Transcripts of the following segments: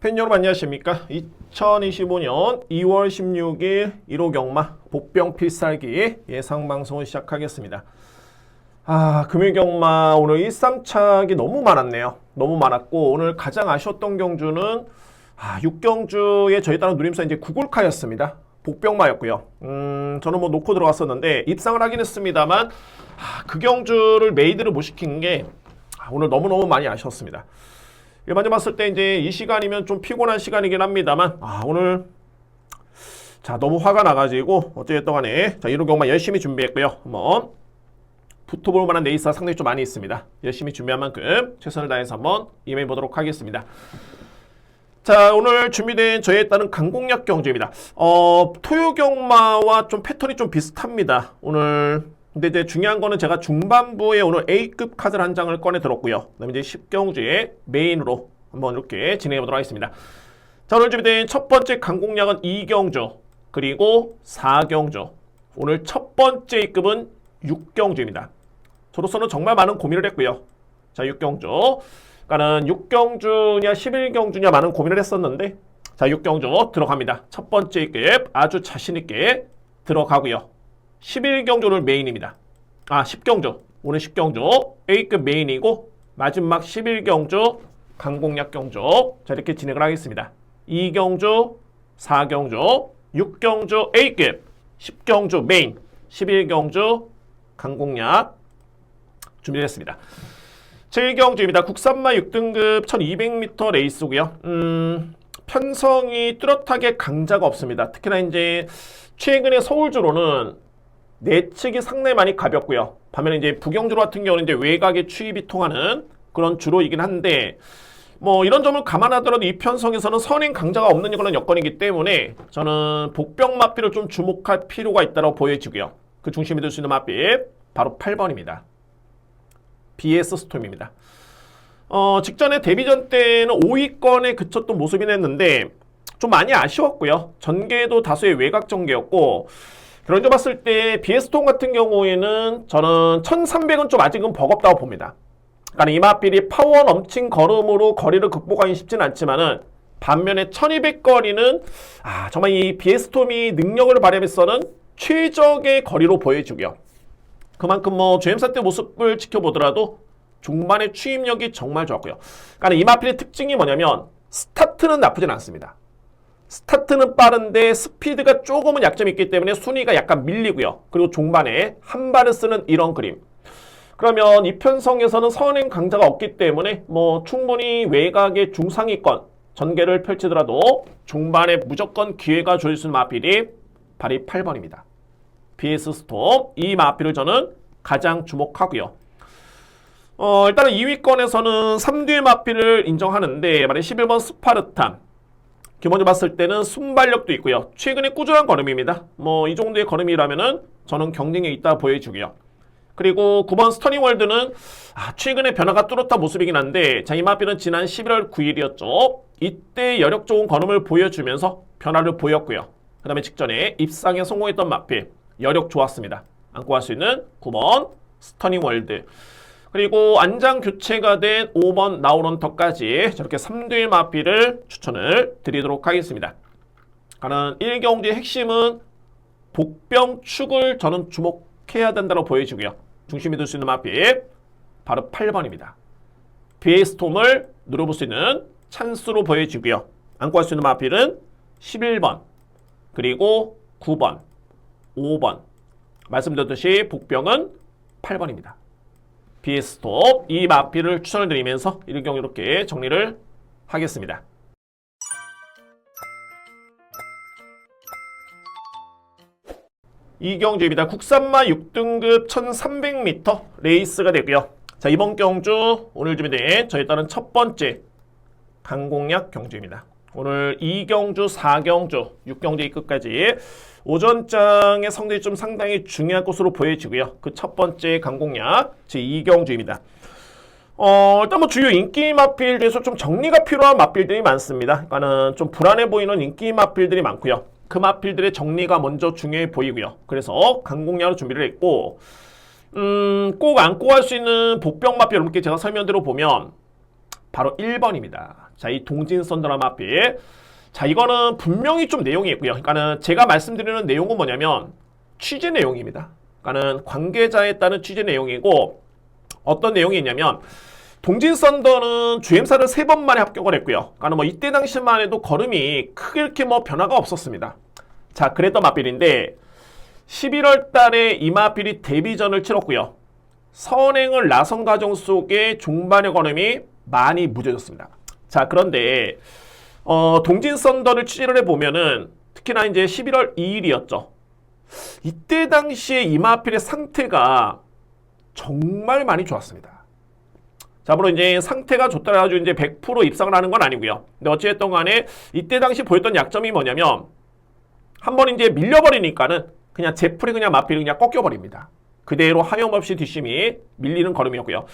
팬 여러분 안녕하십니까? 2025년 2월 16일 1호 경마 복병 필살기 예상방송을 시작하겠습니다. 금일 경마 오늘 1~3착이 너무 많았네요. 너무 많았고 오늘 가장 아쉬웠던 경주는 6경주에 저희 따른 누림사 이제 구골카였습니다. 복병마였고요. 저는 뭐 놓고 들어갔었는데 입상을 하긴 했습니다만 그 경주를 메이드를 못 시킨 게 오늘 너무너무 많이 아쉬웠습니다. 일반적으로 봤을 때 이제 이 시간이면 좀 피곤한 시간이긴 합니다만 오늘 너무 화가 나가지고 어쨌든 간에 1호 경마 열심히 준비했고요. 한번 붙어볼 만한 레이스가 상당히 좀 많이 있습니다. 열심히 준비한 만큼 최선을 다해서 한번 임해 보도록 하겠습니다. 자, 오늘 준비된 저에 따른 강공략 경주입니다. 토요 경마와 좀 패턴이 좀 비슷합니다. 오늘 근데 이제 중요한 거는 제가 중반부에 오늘 A급 카드를 한 장을 꺼내 들었고요. 그다음에 이제 10경주의 메인으로 한번 이렇게 진행해 보도록 하겠습니다. 자, 오늘 준비된 첫 번째 강공략은 2경주 그리고 4경주. 오늘 첫 번째 A급은 6경주입니다. 저로서는 정말 많은 고민을 했고요. 자, 6경주. 그러니까는 6경주냐 11경주냐 많은 고민을 했었는데 자, 6경주 들어갑니다. 첫 번째 A급 아주 자신있게 들어가고요. 11경주를 메인입니다. 10경주. 오늘 10경주 A급 메인이고 마지막 11경주 강공략 경주. 자, 이렇게 진행을 하겠습니다. 2경주, 4경주, 6경주 A급, 10경주 메인, 11경주 강공략 준비됐습니다. 7경주입니다. 국산마 6등급 1200m 레이스고요. 편성이 뚜렷하게 강자가 없습니다. 특히나 이제 최근에 서울주로는 내측이 상당히 많이 가볍고요. 반면에 이제 부경주로 같은 경우는 이제 외곽의 추입이 통하는 그런 주로이긴 한데 뭐 이런 점을 감안하더라도 이 편성에서는 선행 강자가 없는 그런 여건이기 때문에 저는 복병 마필을 좀 주목할 필요가 있다고 보여지고요. 그 중심이 될 수 있는 마필 바로 8번입니다. BS 스톰입니다. 직전에 데뷔전 때는 5위권에 그쳤던 모습이 했는데 좀 많이 아쉬웠고요. 전개도 다소의 외곽 전개였고 그런 점 봤을 때 BS통 같은 경우에는 저는 1300은 좀 아직은 버겁다고 봅니다. 그러니까 이 마필이 파워 넘친 걸음으로 거리를 극복하기 쉽지는 않지만은 반면에 1200 거리는 정말 이 BS톰이 능력을 발휘해서는 최적의 거리로 보여주고요. 그만큼 뭐 GM사 때 모습을 지켜보더라도 중반의 추임력이 정말 좋았고요. 그러니까 이 마필의 특징이 뭐냐면 스타트는 나쁘진 않습니다. 스타트는 빠른데 스피드가 조금은 약점이 있기 때문에 순위가 약간 밀리고요. 그리고 종반에 한 발을 쓰는 이런 그림. 그러면 이 편성에서는 선행 강자가 없기 때문에 뭐 충분히 외곽의 중상위권 전개를 펼치더라도 중반에 무조건 기회가 조일 수 있는 마필이 바로 8번입니다. BS 스톰. 이 마필을 저는 가장 주목하고요. 일단은 2위권에서는 3뒤의 마필을 인정하는데 만약 11번 스파르탄. 기본적으로 봤을 때는 순발력도 있고요. 최근에 꾸준한 걸음입니다. 뭐 이 정도의 걸음이라면은 저는 경쟁력이 있다 보여주고요. 그리고 9번 스터닝월드는 최근에 변화가 뚜렷한 모습이긴 한데 자, 이 마필은 지난 11월 9일이었죠. 이때 여력 좋은 걸음을 보여주면서 변화를 보였고요. 그 다음에 직전에 입상에 성공했던 마필 여력 좋았습니다. 안고 갈 수 있는 9번 스터닝월드. 그리고 안장 교체가 된 5번 나우런터까지 저렇게 3뒤의 마필을 추천을 드리도록 하겠습니다. 가는 1경주의 핵심은 복병 축을 저는 주목해야 된다고 보여지고요. 중심이 될 수 있는 마필 바로 8번입니다. BA스톰을 누려볼 수 있는 찬스로 보여지고요. 안고 갈 수 있는 마필은 11번 그리고 9번 5번 말씀드렸듯이 복병은 8번입니다. BS톱 이 마필을 추천을 드리면서 1경주 이렇게 정리를 하겠습니다. 이경주입니다. 국산마 6등급 1300m 레이스가 되고요. 자, 이번 경주 오늘 준비된 저에 따른 첫 번째 강공략 경주입니다. 오늘 2경주, 4경주, 6경주 끝까지 오전장의 성적이 좀 상당히 중요한 것으로 보여지고요. 그 첫 번째 강공략 제2경주입니다. 일단 뭐 주요 인기 마필 중에서 좀 정리가 필요한 마필들이 많습니다. 그러니까는 좀 불안해 보이는 인기 마필들이 많고요. 그 마필들의 정리가 먼저 중요해 보이고요. 그래서 강공략으로 준비를 했고 꼭 안고 갈 수 있는 복병 마필 여러분께 제가 설명대로 보면 바로 1번입니다. 자, 이 동진 썬더라 마필. 자, 이거는 분명히 좀 내용이 있고요. 그러니까는 제가 말씀드리는 내용은 뭐냐면 취재 내용입니다. 그러니까는 관계자에 따른 취재 내용이고 어떤 내용이 있냐면 동진 썬더는 주행사를 3번 만에 합격을 했고요. 그러니까 뭐 이때 당시만 해도 걸음이 크게 이렇게 뭐 변화가 없었습니다. 자, 그랬던 마필인데 11월 달에 이 마필이 데뷔전을 치렀고요. 선행을 나선 과정 속에 종반의 걸음이 많이 무뎌졌습니다. 자, 그런데 동진 썬더를 취재를 해보면은 특히나 이제 11월 2일이었죠. 이때 당시에 이 마필의 상태가 정말 많이 좋았습니다. 자, 물론 이제 상태가 좋다고 해가지고 이제 100% 입상을 하는 건 아니고요. 근데 어찌됐든 간에 이때 당시 보였던 약점이 뭐냐면 한번 이제 밀려버리니까는 그냥 제풀이 그냥 마필이 그냥 꺾여버립니다. 그대로 하염없이 뒷심이 밀리는 걸음이었고요.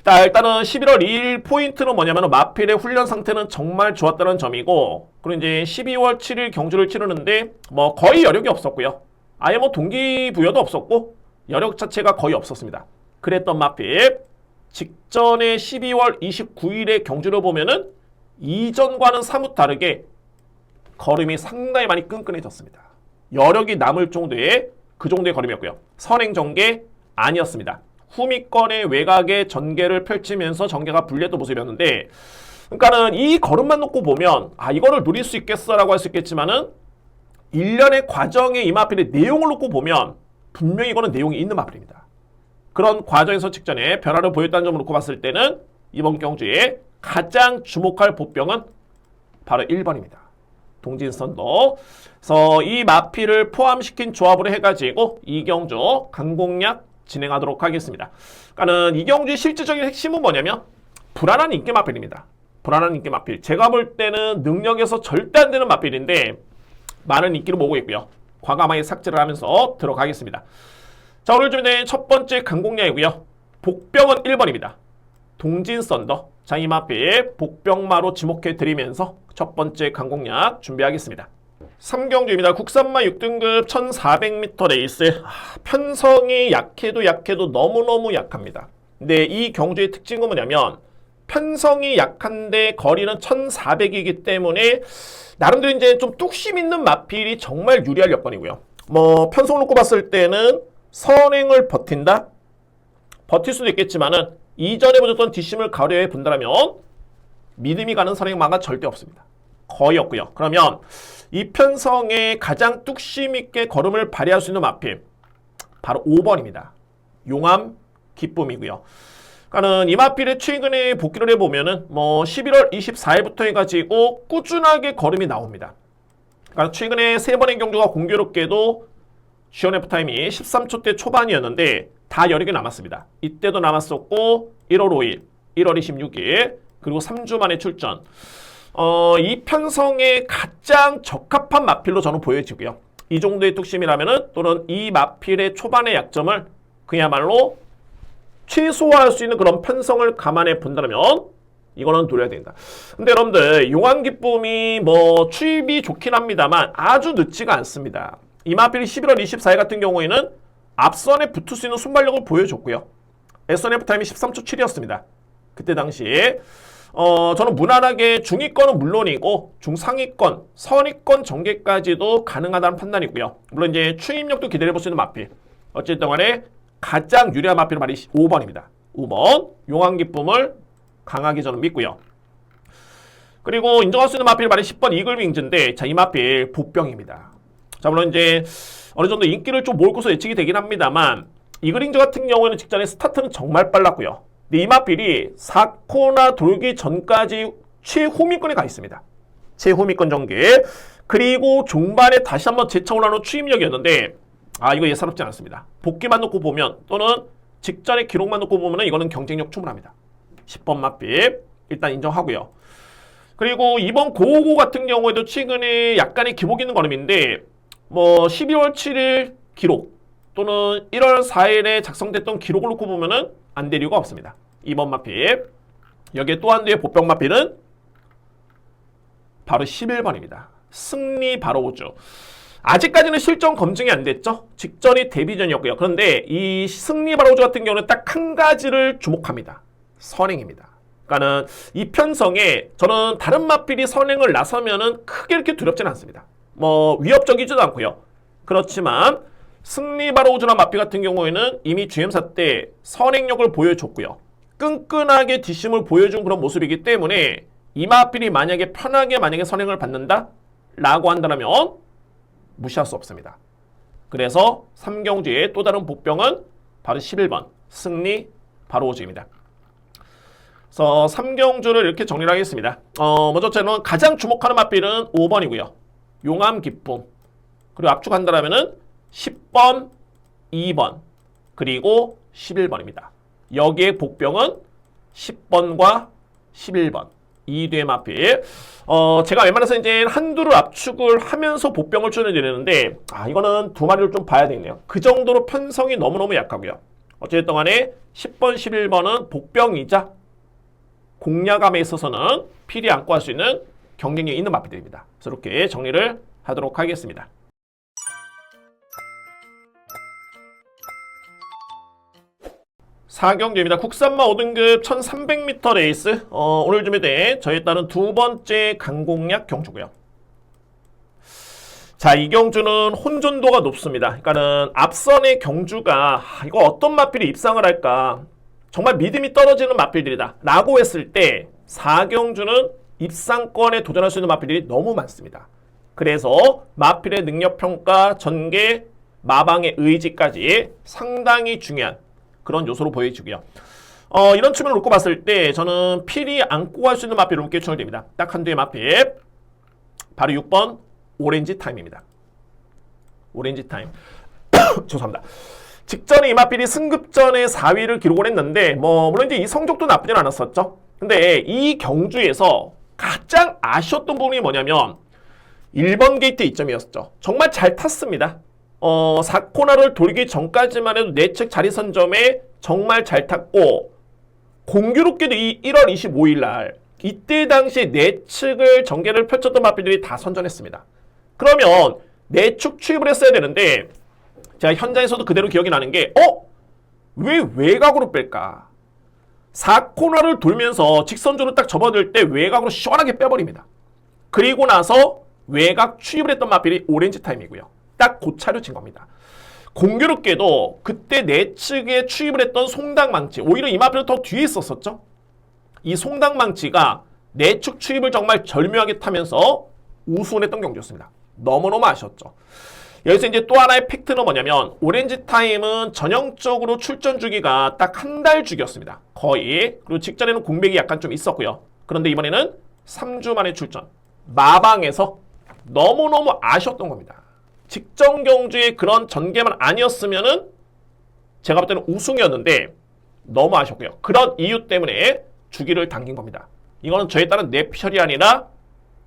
자, 일단은 11월 2일 포인트는 뭐냐면 마필의 훈련 상태는 정말 좋았다는 점이고, 그리고 이제 12월 7일 경주를 치르는데 뭐 거의 여력이 없었고요. 아예 뭐 동기부여도 없었고 여력 자체가 거의 없었습니다. 그랬던 마필 직전에 12월 29일의 경주를 보면은 이전과는 사뭇 다르게 걸음이 상당히 많이 끈끈해졌습니다. 여력이 남을 정도의 그 정도의 걸음이었고요. 선행 전개 아니었습니다. 후미권의 외곽에 전개를 펼치면서 전개가 분리했던 모습이었는데, 그러니까는 이 걸음만 놓고 보면 아, 이거를 누릴 수 있겠어라고 할 수 있겠지만은 일련의 과정의 이 마필의 내용을 놓고 보면 분명히 이거는 내용이 있는 마필입니다. 그런 과정에서 직전에 변화를 보였다는 점을 놓고 봤을 때는 이번 경주에 가장 주목할 보병은 바로 1번입니다. 동진 썬더. 그래서 이 마필을 포함시킨 조합으로 해가지고 이 경주 강공략 진행하도록 하겠습니다. 그러니까는 이 경주의 실질적인 핵심은 뭐냐면 불안한 인기 마필입니다. 불안한 인기 마필. 제가 볼 때는 능력에서 절대 안 되는 마필인데 많은 인기를 모으고 있고요. 과감하게 삭제를 하면서 들어가겠습니다. 자, 오늘 준비된 첫 번째 강공략이고요. 복병은 1번입니다. 동진 썬더. 자, 이 마필 복병마로 지목해 드리면서 첫 번째 강공략 준비하겠습니다. 3경주입니다. 국산마 6등급 1400m 레이스. 편성이 약해도 너무너무 약합니다. 근데 이 경주의 특징은 뭐냐면 편성이 약한데 거리는 1400이기 때문에 나름대로 이제 좀 뚝심 있는 마필이 정말 유리할 여건이고요. 뭐 편성을 놓고 봤을 때는 선행을 버틴다? 버틸 수도 있겠지만은 이전에 보셨던 뒷심을 가려해 본다면 믿음이 가는 선행마가 절대 없습니다. 거의 없고요. 그러면 이 편성에 가장 뚝심 있게 걸음을 발휘할 수 있는 마필 바로 5번입니다. 용암 기쁨이고요. 그러니까는 이 마필의 최근에 복귀를 해보면은 뭐 11월 24일부터 해가지고 꾸준하게 걸음이 나옵니다. 그러니까 최근에 3번의 경주가 공교롭게도 GNF 타임이 13초대 초반이었는데 다 여력이 남았습니다. 이때도 남았었고 1월 5일, 1월 26일 그리고 3주 만에 출전. 이 편성에 가장 적합한 마필로 저는 보여지고요. 이 정도의 뚝심이라면은 또는 이 마필의 초반의 약점을 그야말로 최소화할 수 있는 그런 편성을 감안해 본다면 이거는 노려야 된다. 근데 여러분들 용암 기쁨이 뭐 추입이 좋긴 합니다만 아주 늦지가 않습니다. 이 마필이 11월 24일 같은 경우에는 앞선에 붙을 수 있는 순발력을 보여줬고요. SNF 타임이 13초 7이었습니다. 그때 당시에 저는 무난하게 중위권은 물론이고 중상위권, 선위권 전개까지도 가능하다는 판단이고요. 물론 이제 추임력도 기다려볼 수 있는 마필. 어쨌든 간에 가장 유리한 마필은 말이 5번입니다. 5번 용암 기쁨을 강하게 저는 믿고요. 그리고 인정할 수 있는 마필 말이 10번 이글윙즈인데 자, 이 마필 복병입니다. 자, 물론 이제 어느 정도 인기를 좀 모을 것으로 예측이 되긴 합니다만 이글윙즈 같은 경우에는 직전에 스타트는 정말 빨랐고요. 근데 이 마필이 4코나 돌기 전까지 최후미권에 가 있습니다. 최후미권 전개. 그리고 종반에 다시 한번 재차원하는 추임력이었는데 이거 예사롭지 않았습니다. 복귀만 놓고 보면 또는 직전의 기록만 놓고 보면 이거는 경쟁력 충분합니다. 10번 마필 일단 인정하고요. 그리고 이번 고오고 같은 경우에도 최근에 약간의 기복 있는 걸음인데 뭐 12월 7일 기록 또는 1월 4일에 작성됐던 기록을 놓고 보면은 안 될 이유가 없습니다. 2번 마필. 여기에 또 한 대의 복병 마필은 바로 11번입니다. 승리 바로 오죠. 아직까지는 실전 검증이 안 됐죠. 직전이 데뷔전이었고요. 그런데 이 승리 바로 오죠 같은 경우는 딱 한 가지를 주목합니다. 선행입니다. 그러니까는 이 편성에 저는 다른 마필이 선행을 나서면은 크게 이렇게 두렵지는 않습니다. 뭐 위협적이지도 않고요. 그렇지만 승리 바로 오즈나 마필 같은 경우에는 이미 GM사 때 선행력을 보여줬고요. 끈끈하게 뒷심을 보여준 그런 모습이기 때문에 이 마필이 만약에 편하게 선행을 받는다? 라고 한다면 무시할 수 없습니다. 그래서 삼경주의 또 다른 복병은 바로 11번 승리 바로 오즈입니다. 그래서 삼경주를 이렇게 정리를 하겠습니다. 먼저 저는 가장 주목하는 마필은 5번이고요. 용암 기쁨. 그리고 압축한다면은 10번, 2번, 그리고 11번입니다. 여기에 복병은 10번과 11번. 이 뒤의 마필. 제가 웬만해서 이제 한두를 압축을 하면서 복병을 추천드리는데, 이거는 두 마리를 좀 봐야 되겠네요. 그 정도로 편성이 너무너무 약하고요. 어쨌든 간에 10번, 11번은 복병이자 공략감에 있어서는 필히 안고 할 수 있는 경쟁력이 있는 마필들입니다. 그래서 이렇게 정리를 하도록 하겠습니다. 사경주입니다. 국산마 5등급 1300m 레이스. 오늘 준비된 저에 따른 두 번째 강공략 경주고요. 자, 이 경주는 혼전도가 높습니다. 그러니까는 앞선의 경주가 이거 어떤 마필이 입상을 할까? 정말 믿음이 떨어지는 마필들이다 라고 했을 때 4경주는 입상권에 도전할 수 있는 마필들이 너무 많습니다. 그래서 마필의 능력평가, 전개, 마방의 의지까지 상당히 중요한 그런 요소로 보여지고요. 이런 측면을 놓고 봤을 때 저는 필히 안고 갈 수 있는 마필을 높게 추천드립니다. 딱 한두의 마필. 바로 6번 오렌지 타임입니다. 오렌지 타임. 죄송합니다. 직전에 이 마필이 승급전에 4위를 기록을 했는데 물론 이제 이 성적도 나쁘진 않았었죠. 근데 이 경주에서 가장 아쉬웠던 부분이 뭐냐면 1번 게이트 이점이었죠. 정말 잘 탔습니다. 4코너를 돌기 전까지만 해도 내측 자리 선점에 정말 잘 탔고 공교롭게도 이 1월 25일 날 이때 당시에 내측을 전개를 펼쳤던 마필들이 다 선전했습니다. 그러면 내축 추입을 했어야 되는데 제가 현장에서도 그대로 기억이 나는 게 왜 외곽으로 뺄까? 4코너를 돌면서 직선주로 딱 접어들 때 외곽으로 시원하게 빼버립니다. 그리고 나서 외곽 추입을 했던 마필이 오렌지 타임이고요. 딱 고차로 친 겁니다. 공교롭게도 그때 내측에 추입을 했던 송당망치, 오히려 이 마필은 더 뒤에 있었었죠. 이 송당망치가 내축 추입을 정말 절묘하게 타면서 우승했던 경기였습니다. 너무너무 아쉬웠죠. 여기서 이제 또 하나의 팩트는 뭐냐면 오렌지 타임은 전형적으로 출전 주기가 딱 한 달 주기였습니다. 거의. 그리고 직전에는 공백이 약간 좀 있었고요. 그런데 이번에는 3주 만에 출전. 마방에서 너무너무 아쉬웠던 겁니다. 직전 경주의 그런 전개만 아니었으면은 제가 볼 때는 우승이었는데 너무 아쉬웠고요. 그런 이유 때문에 주기를 당긴 겁니다. 이거는 저에 따른 내피셜이 아니라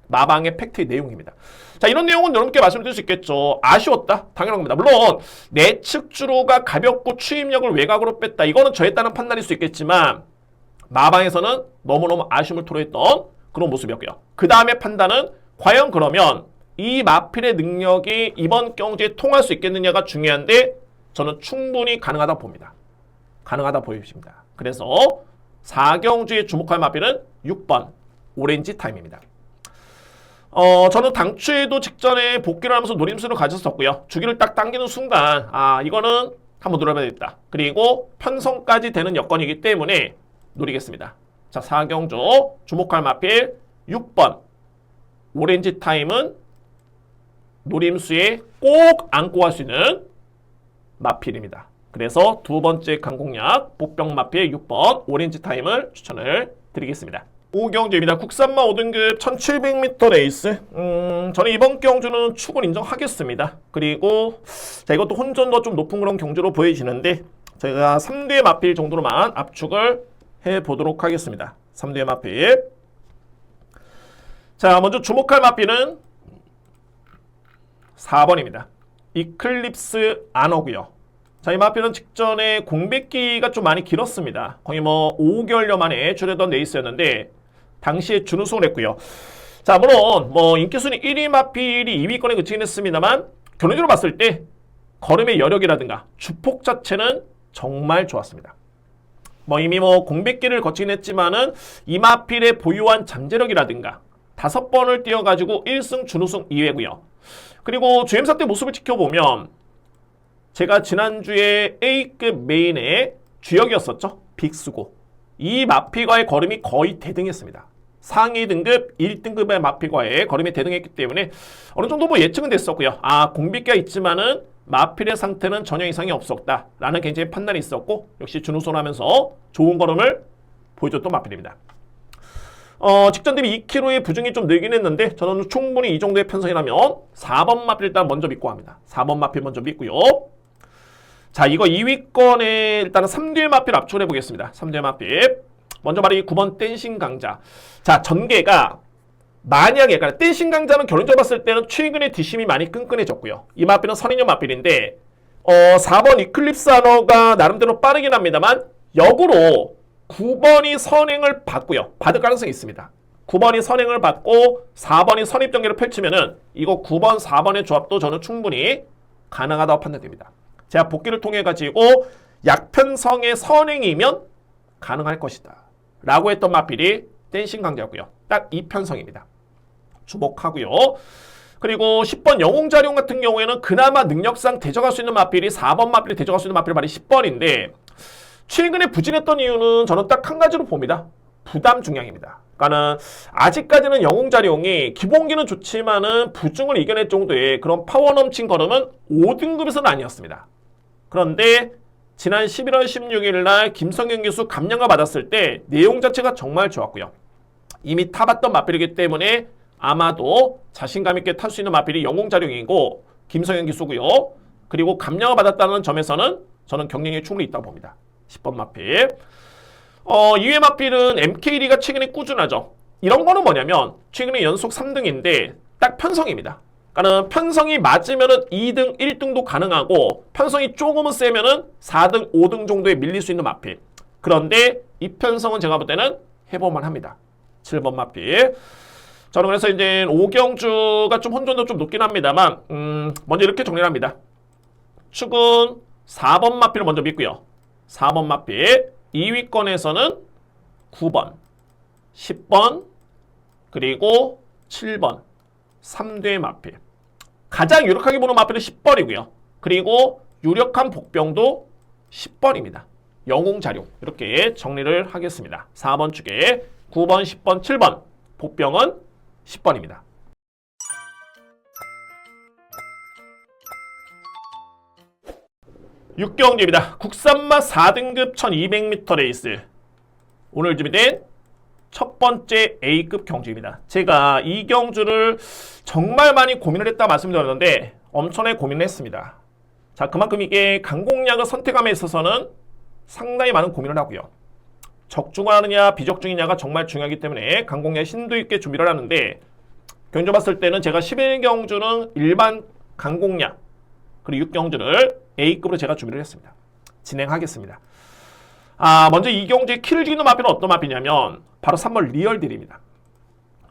마방의 팩트의 내용입니다. 자, 이런 내용은 여러분께 말씀드릴 수 있겠죠. 아쉬웠다? 당연한 겁니다. 물론 내측 주로가 가볍고 추입력을 외곽으로 뺐다. 이거는 저에 따른 판단일 수 있겠지만 마방에서는 너무너무 아쉬움을 토로했던 그런 모습이었고요. 그 다음에 판단은 과연 그러면 이 마필의 능력이 이번 경주에 통할 수 있겠느냐가 중요한데 저는 충분히 가능하다 봅니다. 가능하다 보입니다. 그래서 4경주에 주목할 마필은 6번 오렌지 타임입니다. 저는 당초에도 직전에 복귀를 하면서 노림수를 가졌었고요. 주기를 딱 당기는 순간 이거는 한번 노려봐야겠다. 그리고 편성까지 되는 여건이기 때문에 노리겠습니다. 자, 4경주 주목할 마필 6번 오렌지 타임은 노림수에 꼭 안고 갈 수 있는 마필입니다. 그래서 두 번째 강공략 복병 마필 6번 오렌지 타임을 추천을 드리겠습니다. 5경주입니다. 국산마 5등급 1700m 레이스. 저는 이번 경주는 축을 인정하겠습니다. 그리고 자, 이것도 혼전도 좀 높은 그런 경주로 보여지는데 제가 3대 마필 정도로만 압축을 해보도록 하겠습니다. 3대 마필. 자, 먼저 주목할 마필은 4번입니다. 이클립스 안어고요. 자, 이 마필은 직전에 공백기가 좀 많이 길었습니다. 거의 5개월여 만에 출연했던 레이스였는데 당시에 준우승을 했고요. 자, 물론 인기순위 1위 마필이 2위권에 그치긴 했습니다만 결론적으로 봤을 때 걸음의 여력이라든가 주폭 자체는 정말 좋았습니다. 이미 공백기를 거치긴 했지만은 이마필의 보유한 잠재력이라든가 5번을 뛰어가지고 1승 준우승 2회고요. 그리고 주행사 때 모습을 지켜보면 제가 지난주에 A급 메인의 주역이었었죠. 빅스고. 이 마필과의 걸음이 거의 대등했습니다. 상위 등급 1등급의 마필과의 걸음이 대등했기 때문에 어느 정도 예측은 됐었고요. 공백기가 있지만은 마필의 상태는 전혀 이상이 없었다라는 굉장히 판단이 있었고 역시 준우승을 하면서 좋은 걸음을 보여줬던 마필입니다. 직전 대비 2kg의 부중이 좀 늘긴 했는데 저는 충분히 이 정도의 편성이라면 4번 마필 일단 먼저 믿고 합니다. 4번 마필 먼저 믿고요. 자, 이거 2위권에 일단은 3대 마필 압축을 해보겠습니다. 3대 마필. 먼저 말이 9번 댄싱 강자. 자, 전개가 만약에, 그러니까 댄싱 강자는 결론적으로 봤을 때는 최근에 뒷심이 많이 끈끈해졌고요. 이 마필은 선인형 마필인데 4번 이클립스 하너가 나름대로 빠르긴 합니다만 역으로 9번이 선행을 받고요. 받을 가능성이 있습니다. 9번이 선행을 받고 4번이 선입전개를 펼치면은 이거 9번, 4번의 조합도 저는 충분히 가능하다고 판단됩니다. 제가 복귀를 통해 가지고 약편성의 선행이면 가능할 것이다 라고 했던 마필이 댄싱 강자고요. 딱 이 편성입니다. 주목하고요. 그리고 10번 영웅자룡 같은 경우에는 그나마 능력상 대적할 수 있는 마필이 4번 마필이 대적할 수 있는 마필이 바로 10번인데 최근에 부진했던 이유는 저는 딱 한 가지로 봅니다. 부담 중량입니다. 그러니까는 아직까지는 영웅자룡이 기본기는 좋지만은 부중을 이겨낼 정도의 그런 파워 넘친 걸음은 5등급에서는 아니었습니다. 그런데 지난 11월 16일 날 김성현 교수 감량을 받았을 때 내용 자체가 정말 좋았고요. 이미 타봤던 마필이기 때문에 아마도 자신감 있게 탈 수 있는 마필이 영웅자룡이고 김성현 교수고요. 그리고 감량을 받았다는 점에서는 저는 경쟁력이 충분히 있다고 봅니다. 10번 마필. 2회 마필은 MKD가 최근에 꾸준하죠. 이런 거는 뭐냐면 최근에 연속 3등인데 딱 편성입니다. 그러니까 편성이 맞으면은 2등, 1등도 가능하고 편성이 조금은 세면은 4등, 5등 정도에 밀릴 수 있는 마필. 그런데 이 편성은 제가 볼 때는 해볼만 합니다. 7번 마필. 저는 그래서 이제 오경주가 좀 혼돈도 좀 높긴 합니다만 먼저 이렇게 정리를 합니다. 축은 4번 마필을 먼저 믿고요. 4번 마필. 2위권에서는 9번, 10번, 그리고 7번. 3대 마필. 가장 유력하게 보는 마필은 10번이고요. 그리고 유력한 복병도 10번입니다. 영웅자룡. 이렇게 정리를 하겠습니다. 4번 축에 9번, 10번, 7번. 복병은 10번입니다. 육경주입니다. 국산맛 4등급 1200m 레이스. 오늘 준비된 첫 번째 A급 경주입니다. 제가 이 경주를 정말 많이 고민을 했다 말씀드렸는데 엄청나게 고민을 했습니다. 자, 그만큼 이게 강공략을 선택함에 있어서는 상당히 많은 고민을 하고요. 적중하느냐 비적중이냐가 정말 중요하기 때문에 강공략 심도 있게 준비를 하는데 경주 봤을 때는 제가 11경주는 일반 강공략 그리고 6경주를 A급으로 제가 준비를 했습니다. 진행하겠습니다. 먼저 이 경주의 키를 죽이는 마필은 어떤 마필이냐면 바로 3번 리얼딜입니다.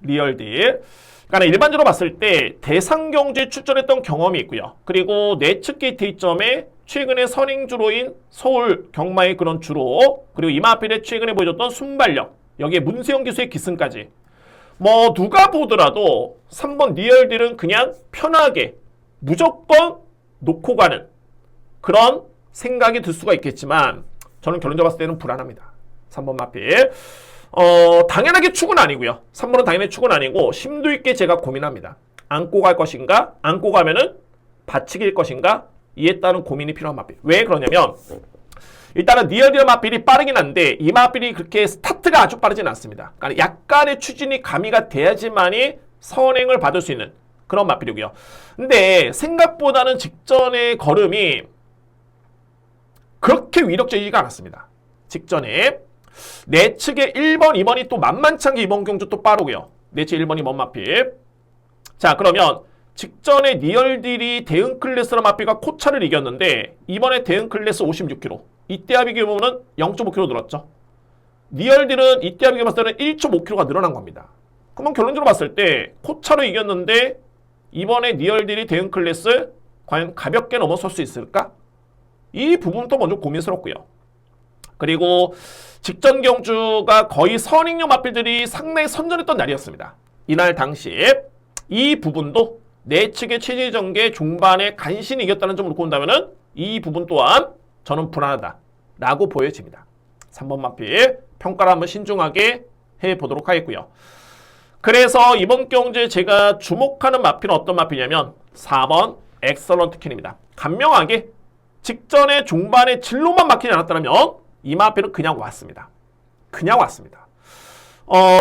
리얼딜. 그러니까 일반적으로 봤을 때 대상 경주에 출전했던 경험이 있고요. 그리고 내측 게이트 이점에 최근에 선행주로인 서울 경마의 그런 주로 그리고 이 마필의 최근에 보여줬던 순발력 여기에 문세영 기수의 기승까지 누가 보더라도 3번 리얼딜은 그냥 편하게 무조건 놓고 가는 그런 생각이 들 수가 있겠지만 저는 결론적으로 봤을 때는 불안합니다. 3번 마필. 당연하게 축은 아니고요. 3번은 당연히 축은 아니고 심도 있게 제가 고민합니다. 안고 갈 것인가? 안고 가면은 받치기일 것인가? 이에 따른 고민이 필요한 마필. 왜 그러냐면 일단은 리얼딜 마필이 빠르긴 한데 이 마필이 그렇게 스타트가 아주 빠르진 않습니다. 그러니까 약간의 추진이 가미가 돼야지만이 선행을 받을 수 있는 그런 마필이고요. 근데 생각보다는 직전의 걸음이 그렇게 위력적이지가 않았습니다. 직전에 내측에 1번, 2번이 또 만만치 않게 이번 경주 또 빠르고요. 내측 1번, 2번 마필. 자, 그러면 직전에 리얼딜이 대응 클래스로 마필과 코차를 이겼는데 이번에 대응 클래스 56kg. 이때와 비교해보면 0.5kg 늘었죠. 리얼딜은 이때와 비교해봤을 때는 1.5kg가 늘어난 겁니다. 그러면 결론적으로 봤을 때 코차로 이겼는데 이번에 리얼딜이 대응 클래스 과연 가볍게 넘어설 수 있을까? 이 부분도 먼저 고민스럽고요. 그리고 직전 경주가 거의 선익용 마필들이 상당히 선전했던 날이었습니다. 이날 당시에 이 부분도 내 측의 체제 전개 종반에 간신히 이겼다는 점을 놓고 본다면은 이 부분 또한 저는 불안하다라고 보여집니다. 3번 마필 평가를 한번 신중하게 해보도록 하겠고요. 그래서 이번 경주에 제가 주목하는 마필은 어떤 마필이냐면 4번 엑설런트 캔입니다. 간명하게 직전에 종반에 진로만 막히지 않았다면 이 마필은 그냥 왔습니다. 그냥 왔습니다.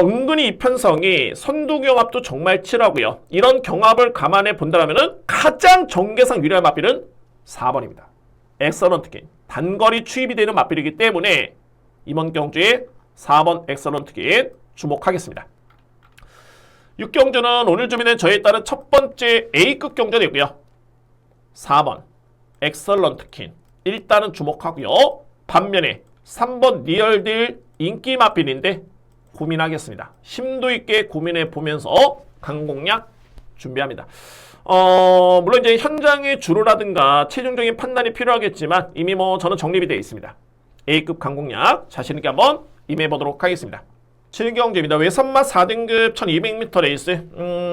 은근히 이 편성이 선두경합도 정말 치열하고요. 이런 경합을 감안해 본다면 가장 전개상 유리한 마필은 4번입니다. 엑설런트 캔. 단거리 추입이 되는 마필이기 때문에 이번 경주에 4번 엑설런트 캔 주목하겠습니다. 6경주는 오늘 준비된 저에 따른 첫 번째 A급 경주이고요. 4번 엑설런트 퀸 일단은 주목하고요. 반면에 3번 리얼딜 인기 마필인데 고민하겠습니다. 심도 있게 고민해 보면서 강공략 준비합니다. 물론 이제 현장의 주로라든가 최종적인 판단이 필요하겠지만 이미 저는 정립이 되어 있습니다. A급 강공략 자신 있게 한번 임해 보도록 하겠습니다. 7경주입니다. 외선마 4등급 1200m 레이스.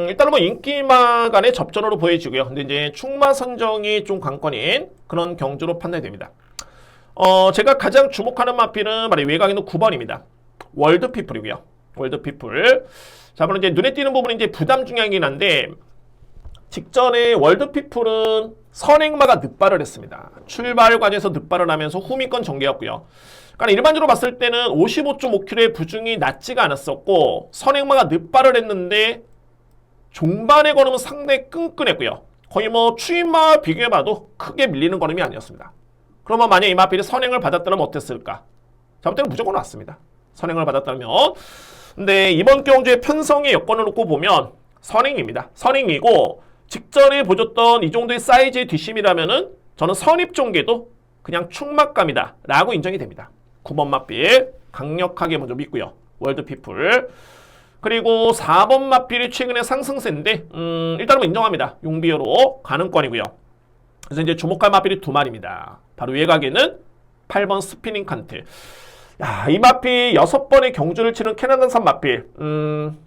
일단은 인기마 간의 접전으로 보여지고요. 근데 이제 충마 선정이 좀 관건인 그런 경주로 판단이 됩니다. 제가 가장 주목하는 마필은 바로 외곽에 있는 9번입니다. 월드피플이고요. 월드피플. 자, 물론 이제 눈에 띄는 부분은 이제 부담 중량이긴 한데, 직전에 월드피플은 선행마가 늑발을 했습니다. 출발 과정에서 늑발을 하면서 후미권 전개였고요. 그러니까 일반적으로 봤을 때는 55.5kg의 부중이 낮지가 않았었고 선행마가 늑발을 했는데 종반의 걸음은 상당히 끈끈했고요. 거의 추임마와 비교해봐도 크게 밀리는 걸음이 아니었습니다. 그러면 만약 이 마필이 선행을 받았다면 어땠을까? 잘못되면 무조건 왔습니다. 선행을 받았다면. 근데 이번 경주의 편성의 여건을 놓고 보면 선행입니다. 선행이고 직전에 보여줬던 이 정도의 사이즈의 뒷심이라면은 저는 선입종계도 그냥 충막감이다 라고 인정이 됩니다. 9번 마필 강력하게 먼저 믿고요. 월드피플. 그리고 4번 마필이 최근에 상승세인데 일단은 인정합니다. 용비어로 가능권이고요. 그래서 이제 주목할 마필이 두 마리입니다. 바로 외곽에는 8번 스피닝 칸트. 야, 이 마필 6번의 경주를 치른 캐나다산 마필.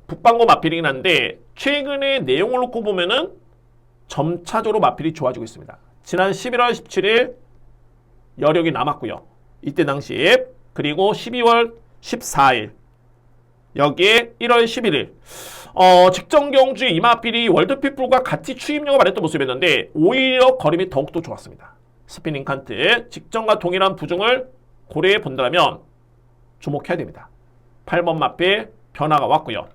북방고 마필이긴 한데 최근의 내용을 놓고 보면은 점차적으로 마필이 좋아지고 있습니다. 지난 11월 17일 여력이 남았고요. 이때 당시 그리고 12월 14일 여기에 1월 11일 직전 경주 이마필이 월드피플과 같이 추임력을 발휘했던 모습이었는데 오히려 걸음이 더욱더 좋았습니다. 스피닝 칸트 직전과 동일한 부중을 고려해 본다면 주목해야 됩니다. 8번 마필 변화가 왔고요.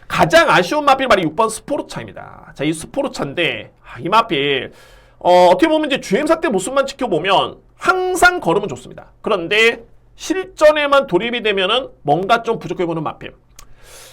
가장 아쉬운 마필 바로 6번 스포르차입니다. 자, 이 스포르차인데 이 마필 어떻게 보면 이제 주행사 때 모습만 지켜보면 항상 걸으면 좋습니다. 그런데 실전에만 돌입이 되면은 뭔가 좀 부족해 보는 마필.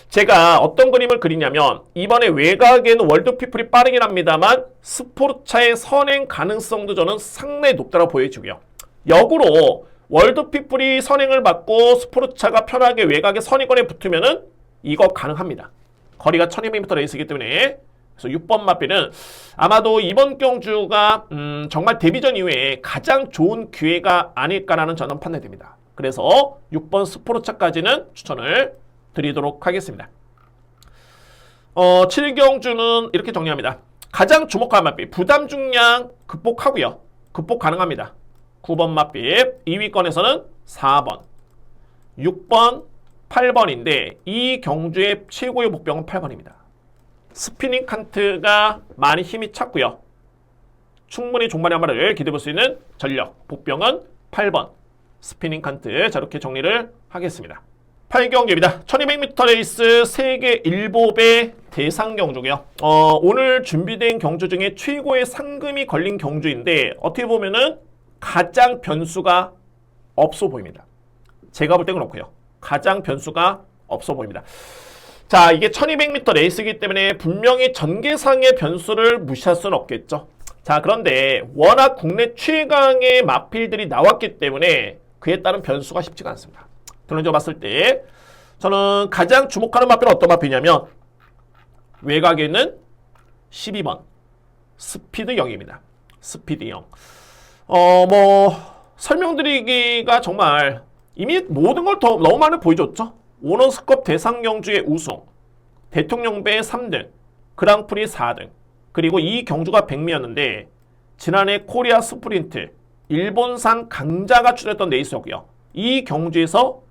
제가 어떤 그림을 그리냐면 이번에 외곽에는 월드피플이 빠르긴 합니다만 스포르차의 선행 가능성도 저는 상당히 높다고 보여지고요. 역으로 월드피플이 선행을 받고 스포르차가 편하게 외곽에 선의권에 붙으면은 이거 가능합니다. 거리가 1200m 레이스이기 때문에. 그래서 6번 마필은 아마도 이번 경주가 정말 데뷔전 이후에 가장 좋은 기회가 아닐까라는 저는 판단이 됩니다. 그래서 6번 스포르차까지는 추천을 드리도록 하겠습니다. 7경주는 이렇게 정리합니다. 가장 주목할 마필 부담 중량 극복하고요. 극복 가능합니다. 9번 마필 2위권에서는 4번, 6번, 8번인데 이 경주의 최고의 목병은 8번입니다. 스피닝 칸트가 많이 힘이 찼고요. 충분히 종반의 한 마리를 기대해볼 수 있는 전력. 복병은 8번. 스피닝 칸트. 자, 이렇게 정리를 하겠습니다. 8경주입니다. 1200m 레이스 세계 일보배 대상 경주고요. 오늘 준비된 경주 중에 최고의 상금이 걸린 경주인데 어떻게 보면은 가장 변수가 없어 보입니다. 제가 볼 땐 그렇고요. 가장 변수가 없어 보입니다. 자, 이게 1200m 레이스이기 때문에 분명히 전개상의 변수를 무시할 수는 없겠죠. 자, 그런데 워낙 국내 최강의 마필들이 나왔기 때문에 그에 따른 변수가 쉽지가 않습니다. 결론적으로 봤을 때 저는 가장 주목하는 마필은 어떤 마필이냐면 외곽에는 12번 스피드 0입니다. 스피드 0. 설명드리기가 정말 이미 모든 걸 더 너무 많이 보여줬죠. 오너스컵 대상 경주의 우승, 대통령배 3등, 그랑프리 4등, 그리고 이 경주가 백미였는데 지난해 코리아 스프린트, 일본산 강자가 출연했던 레이스였고요. 이 경주에서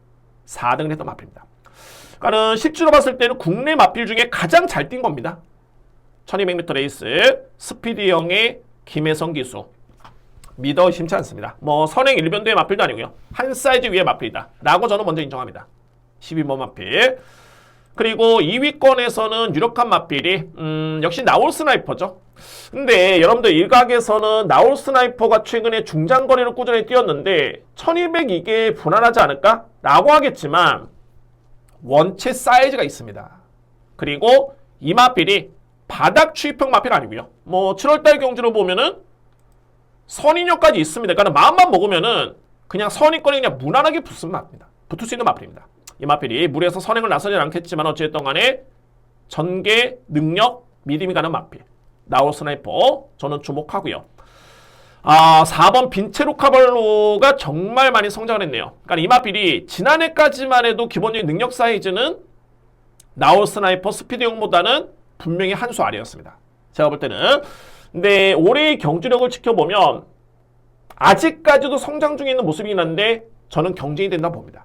4등을 했던 마필입니다. 그러니까 실제로 봤을 때는 국내 마필 중에 가장 잘 뛴 겁니다. 1200m 레이스 스피디형의 김혜성 기수. 믿어 의심치 않습니다. 뭐 선행 일변도의 마필도 아니고요. 한 사이즈 위의 마필이다 라고 저는 먼저 인정합니다. 12번 마필. 그리고 2위권에서는 유력한 마필이 역시 나올 스나이퍼죠. 근데 여러분들 일각에서는 나올 스나이퍼가 최근에 중장거리를 꾸준히 뛰었는데 1200 이게 불안하지 않을까? 라고 하겠지만 원체 사이즈가 있습니다. 그리고 이 마필이 바닥 추입형 마필 아니고요. 뭐 7월달 경주로 보면은 선인력까지 있습니다. 그러니까 마음만 먹으면은 그냥 선입권이 그냥 무난하게 붙을 수 있는 마필입니다. 이 마필이 물에서 선행을 나서진 않겠지만 어쨌든 간에 전개 능력 믿음이 가는 마필. 나올 스나이퍼 저는 주목하고요. 4번 빈체로 카발로가 정말 많이 성장을 했네요. 그러니까 이 마필이 지난해까지만 해도 기본적인 능력 사이즈는 나올 스나이퍼 스피드형보다는 분명히 한 수 아래였습니다. 제가 볼 때는. 근데 올해의 경주력을 지켜보면 아직까지도 성장 중에 있는 모습이긴 한데 저는 경쟁이 된다 봅니다.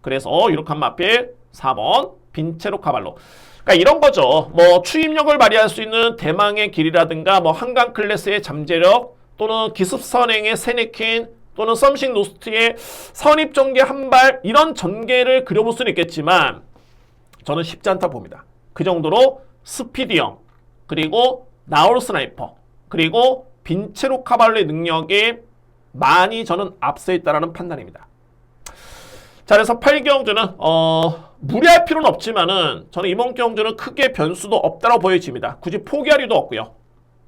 그래서 유력한 마필 4번 빈체로 카발로. 그러니까 이런 거죠. 뭐 추임력을 발휘할 수 있는 대망의 길이라든가 뭐 한강 클래스의 잠재력 또는 기습 선행의 세네킨 또는 썸씽 노스트의 선입 전개 한 발 이런 전개를 그려볼 수는 있겠지만 저는 쉽지 않다 봅니다. 그 정도로 스피디형 그리고 나올 스나이퍼 그리고 빈체로 카발로의 능력에 많이 저는 앞서 있다는 판단입니다. 자, 그래서 8경주는 무리할 필요는 없지만은 저는 이번 경주는 크게 변수도 없다고 보여집니다. 굳이 포기할 이유도 없고요.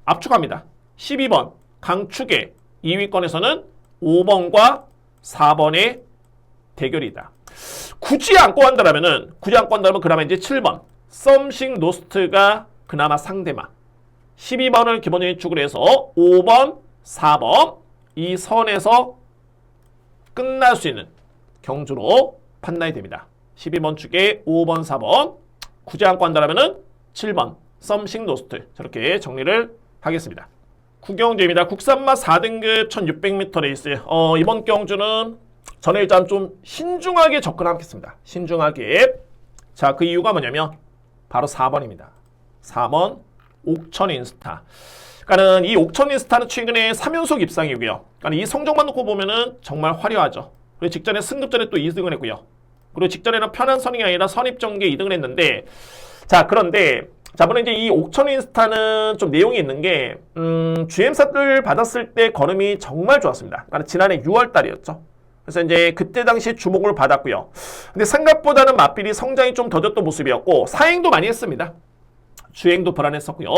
압축합니다. 12번 강축의 2위권에서는 5번과 4번의 대결이다. 굳이 안고 간다면 그나마 이제 7번 썸씽 노스트가 그나마 상대마. 12번을 기본적인 축으로 해서 5번, 4번 이 선에서 끝날 수 있는 경주로 판단이 됩니다. 12번 축에 5번, 4번 굳이 안고 한다면 7번 썸씽 노스트 저렇게 정리를 하겠습니다. 구경주입니다. 국산마 4등급 1600m 레이스. 이번 경주는 저는 일단 좀 신중하게 접근하겠습니다. 신중하게. 자, 그 이유가 뭐냐면 바로 4번입니다. 4번 옥천 인스타. 그러니까는 이 옥천 인스타는 최근에 3연속 입상이고요. 그러니까 이 성적만 놓고 보면은 정말 화려하죠. 그리고 직전에 승급전에 또 2등을 했고요. 그리고 직전에는 편한 선행이 아니라 선입전개 2등을 했는데 자, 그런데 저번에 이제 이 옥천 인스타는 좀 내용이 있는 게 GM사를 받았을 때 걸음이 정말 좋았습니다. 그러니까 지난해 6월 달이었죠. 그래서 이제 그때 당시에 주목을 받았고요. 근데 생각보다는 마필이 성장이 좀 더뎠던 모습이었고 사행도 많이 했습니다. 주행도 불안했었고요.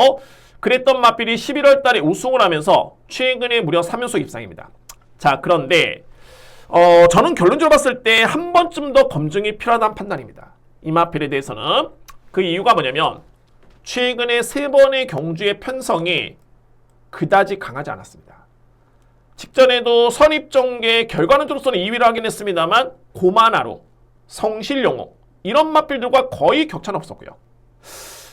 그랬던 마필이 11월 달에 우승을 하면서 최근에 무려 3연속 입상입니다. 자, 그런데 저는 결론적으로 봤을 때 한 번쯤 더 검증이 필요하다는 판단입니다. 이 마필에 대해서는. 그 이유가 뭐냐면 최근에 3번의 경주의 편성이 그다지 강하지 않았습니다. 직전에도 선입전개 결과론으로서는 2위를 하긴 했습니다만 고만하루, 성실용호 이런 마필들과 거의 격차는 없었고요.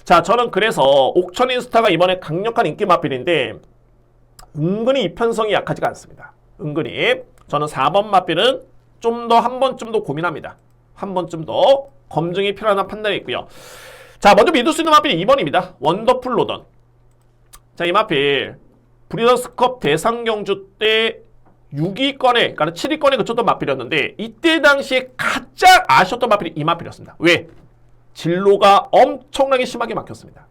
자, 저는 그래서 옥천 인스타가 이번에 강력한 인기 마필인데 은근히 이 편성이 약하지가 않습니다. 은근히 저는 4번 마필은 좀 더 한 번쯤 더 고민합니다. 한 번쯤 더 검증이 필요한 판단이 있고요. 자, 먼저 믿을 수 있는 마필이 2번입니다. 원더풀 로던. 자, 이 마필 브리더스컵 대상 경주 때 6위권에, 그러니까 7위권에 그쳤던 마필이었는데 이때 당시에 가장 아쉬웠던 마필이 이 마필이었습니다. 왜? 진로가 엄청나게 심하게 막혔습니다.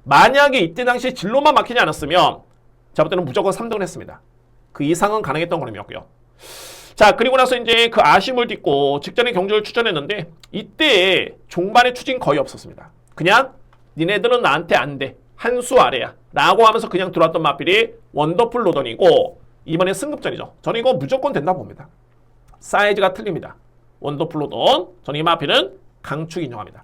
만약에 이때 당시에 진로만 막히지 않았으면 제가 볼 때는 무조건 3등을 했습니다. 그 이상은 가능했던 걸음이었고요. 자, 그리고 나서 이제 그 아쉬움을 딛고 직전에 경주를 추천했는데 이때 종반의 추진 거의 없었습니다. 그냥 니네들은 나한테 안 돼. 한 수 아래야. 라고 하면서 그냥 들어왔던 마필이 원더풀 로던이고 이번에 승급전이죠. 저는 이거 무조건 된다 봅니다. 사이즈가 틀립니다. 원더풀 로던. 저는 이 마필은 강축 인정합니다.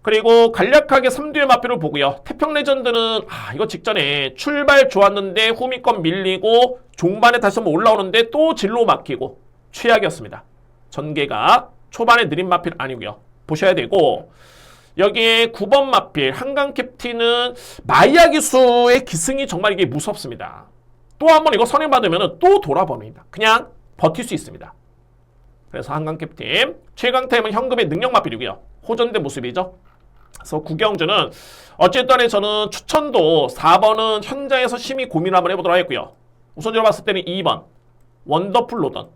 그리고 간략하게 3두의 마필을 보고요. 태평 레전드는 이거 직전에 출발 좋았는데 후미권 밀리고 종반에 다시 한번 올라오는데 또 진로 막히고 최악이었습니다. 전개가 초반에 느린 마필 아니고요. 보셔야 되고 여기에 9번 마필 한강 캡틴은 마이야 기수의 기승이 정말 이게 무섭습니다. 또 한 번 이거 선행받으면 또 돌아버립니다. 그냥 버틸 수 있습니다. 그래서 한강 캡틴 최강 타임은 현금의 능력 마필이고요. 호전된 모습이죠. 그래서 구경주는 어쨌든 저는 추천도 4번은 현장에서 심히 고민을 한번 해보도록 하겠고요. 우선적으로 봤을 때는 2번 원더풀 로던,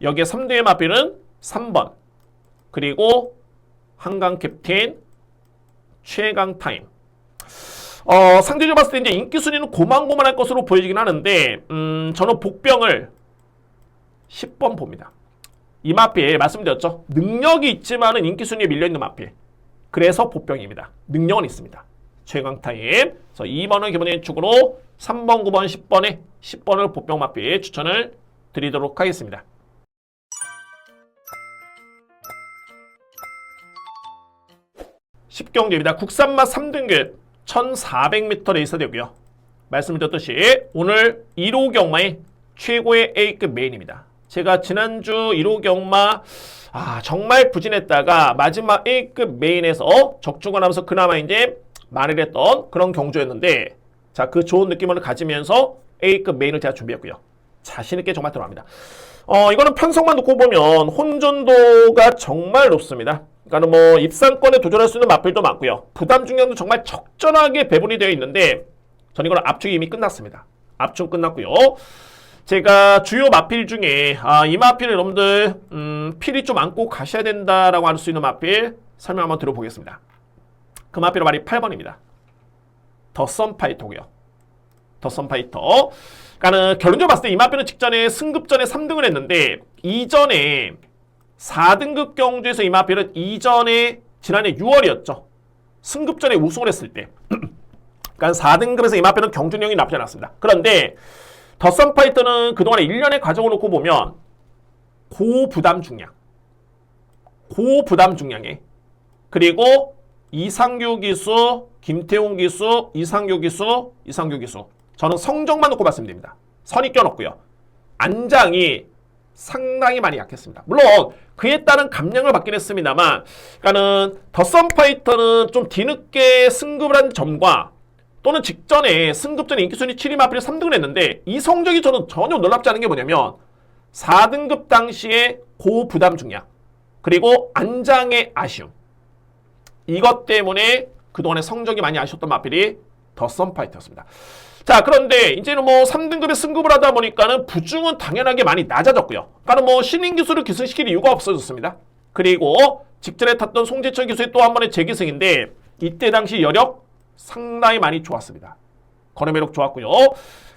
여기에 3두의 마필은 3번, 그리고 한강 캡틴 최강 타임. 상대적으로 봤을 때 이제 인기 순위는 고만고만할 것으로 보여지긴 하는데 저는 복병을 10번 봅니다. 이 마필 말씀드렸죠. 능력이 있지만은 인기 순위에 밀려있는 마필. 그래서 복병입니다. 능력은 있습니다. 최강 타임. 그래서 2번을 기본적인 축으로 3번, 9번, 10번에 10번을 복병 마필 추천을 드리도록 하겠습니다. 10경주입니다. 국산맛 3등급 1400m 레이서 되고요. 말씀드렸듯이 오늘 1호 경마의 최고의 A급 메인입니다. 제가 지난주 1호 경마 정말 부진했다가 마지막 A급 메인에서 적중을 하면서 그나마 이제 만회했던 그런 경주였는데, 자, 그 좋은 느낌을 가지면서 A급 메인을 제가 준비했고요. 자신있게 정말 들어갑니다. 이거는 편성만 놓고 보면 혼전도가 정말 높습니다. 그러니까 뭐 입상권에 도전할 수 있는 마필도 많고요. 부담 중량도 정말 적절하게 배분이 되어 있는데 저는 이건 압축이 이미 끝났습니다. 압축 끝났고요. 제가 주요 마필 중에 이 마필을 여러분들 필히 좀 안고 가셔야 된다라고 할 수 있는 마필 설명 한번 들어보겠습니다. 그 마필은 말이 8번입니다. 더 썬파이터고요. 더 썬파이터. 그러니까는 결론적으로 봤을 때 이 마필은 직전에 승급전에 3등을 했는데 이전에 4등급 경주에서 이 마필은 이전에 지난해 6월이었죠. 승급전에 우승을 했을 때. 그러니까 4등급에서 이 마필은 경준력이 나쁘지 않았습니다. 그런데 더 썬파이터는 그동안의 1년의 과정을 놓고 보면 고부담 중량에 그리고 이상규 기수, 김태훈 기수, 이상규 기수 저는 성적만 놓고 말씀드립니다. 선입견 없고요. 안장이 상당히 많이 약했습니다. 물론 그에 따른 감량을 받긴 했습니다만, 그러니까는 더 썬파이터는 좀 뒤늦게 승급을 한 점과 또는 직전에 승급전에 인기순위 7위 마필이 3등을 했는데 이 성적이 저는 전혀 놀랍지 않은 게 뭐냐면 4등급 당시에 고부담 중량 그리고 안장의 아쉬움, 이것 때문에 그동안의 성적이 많이 아쉬웠던 마필이 더 썬파이터였습니다. 자, 그런데 이제는 뭐 3등급에 승급을 하다 보니까는 부중은 당연하게 많이 낮아졌고요. 그러니까 뭐 신인 기수를 기승시킬 이유가 없어졌습니다. 그리고 직전에 탔던 송재철 기수의 또 한 번의 재기승인데 이때 당시 여력 상당히 많이 좋았습니다. 거래매력 좋았고요.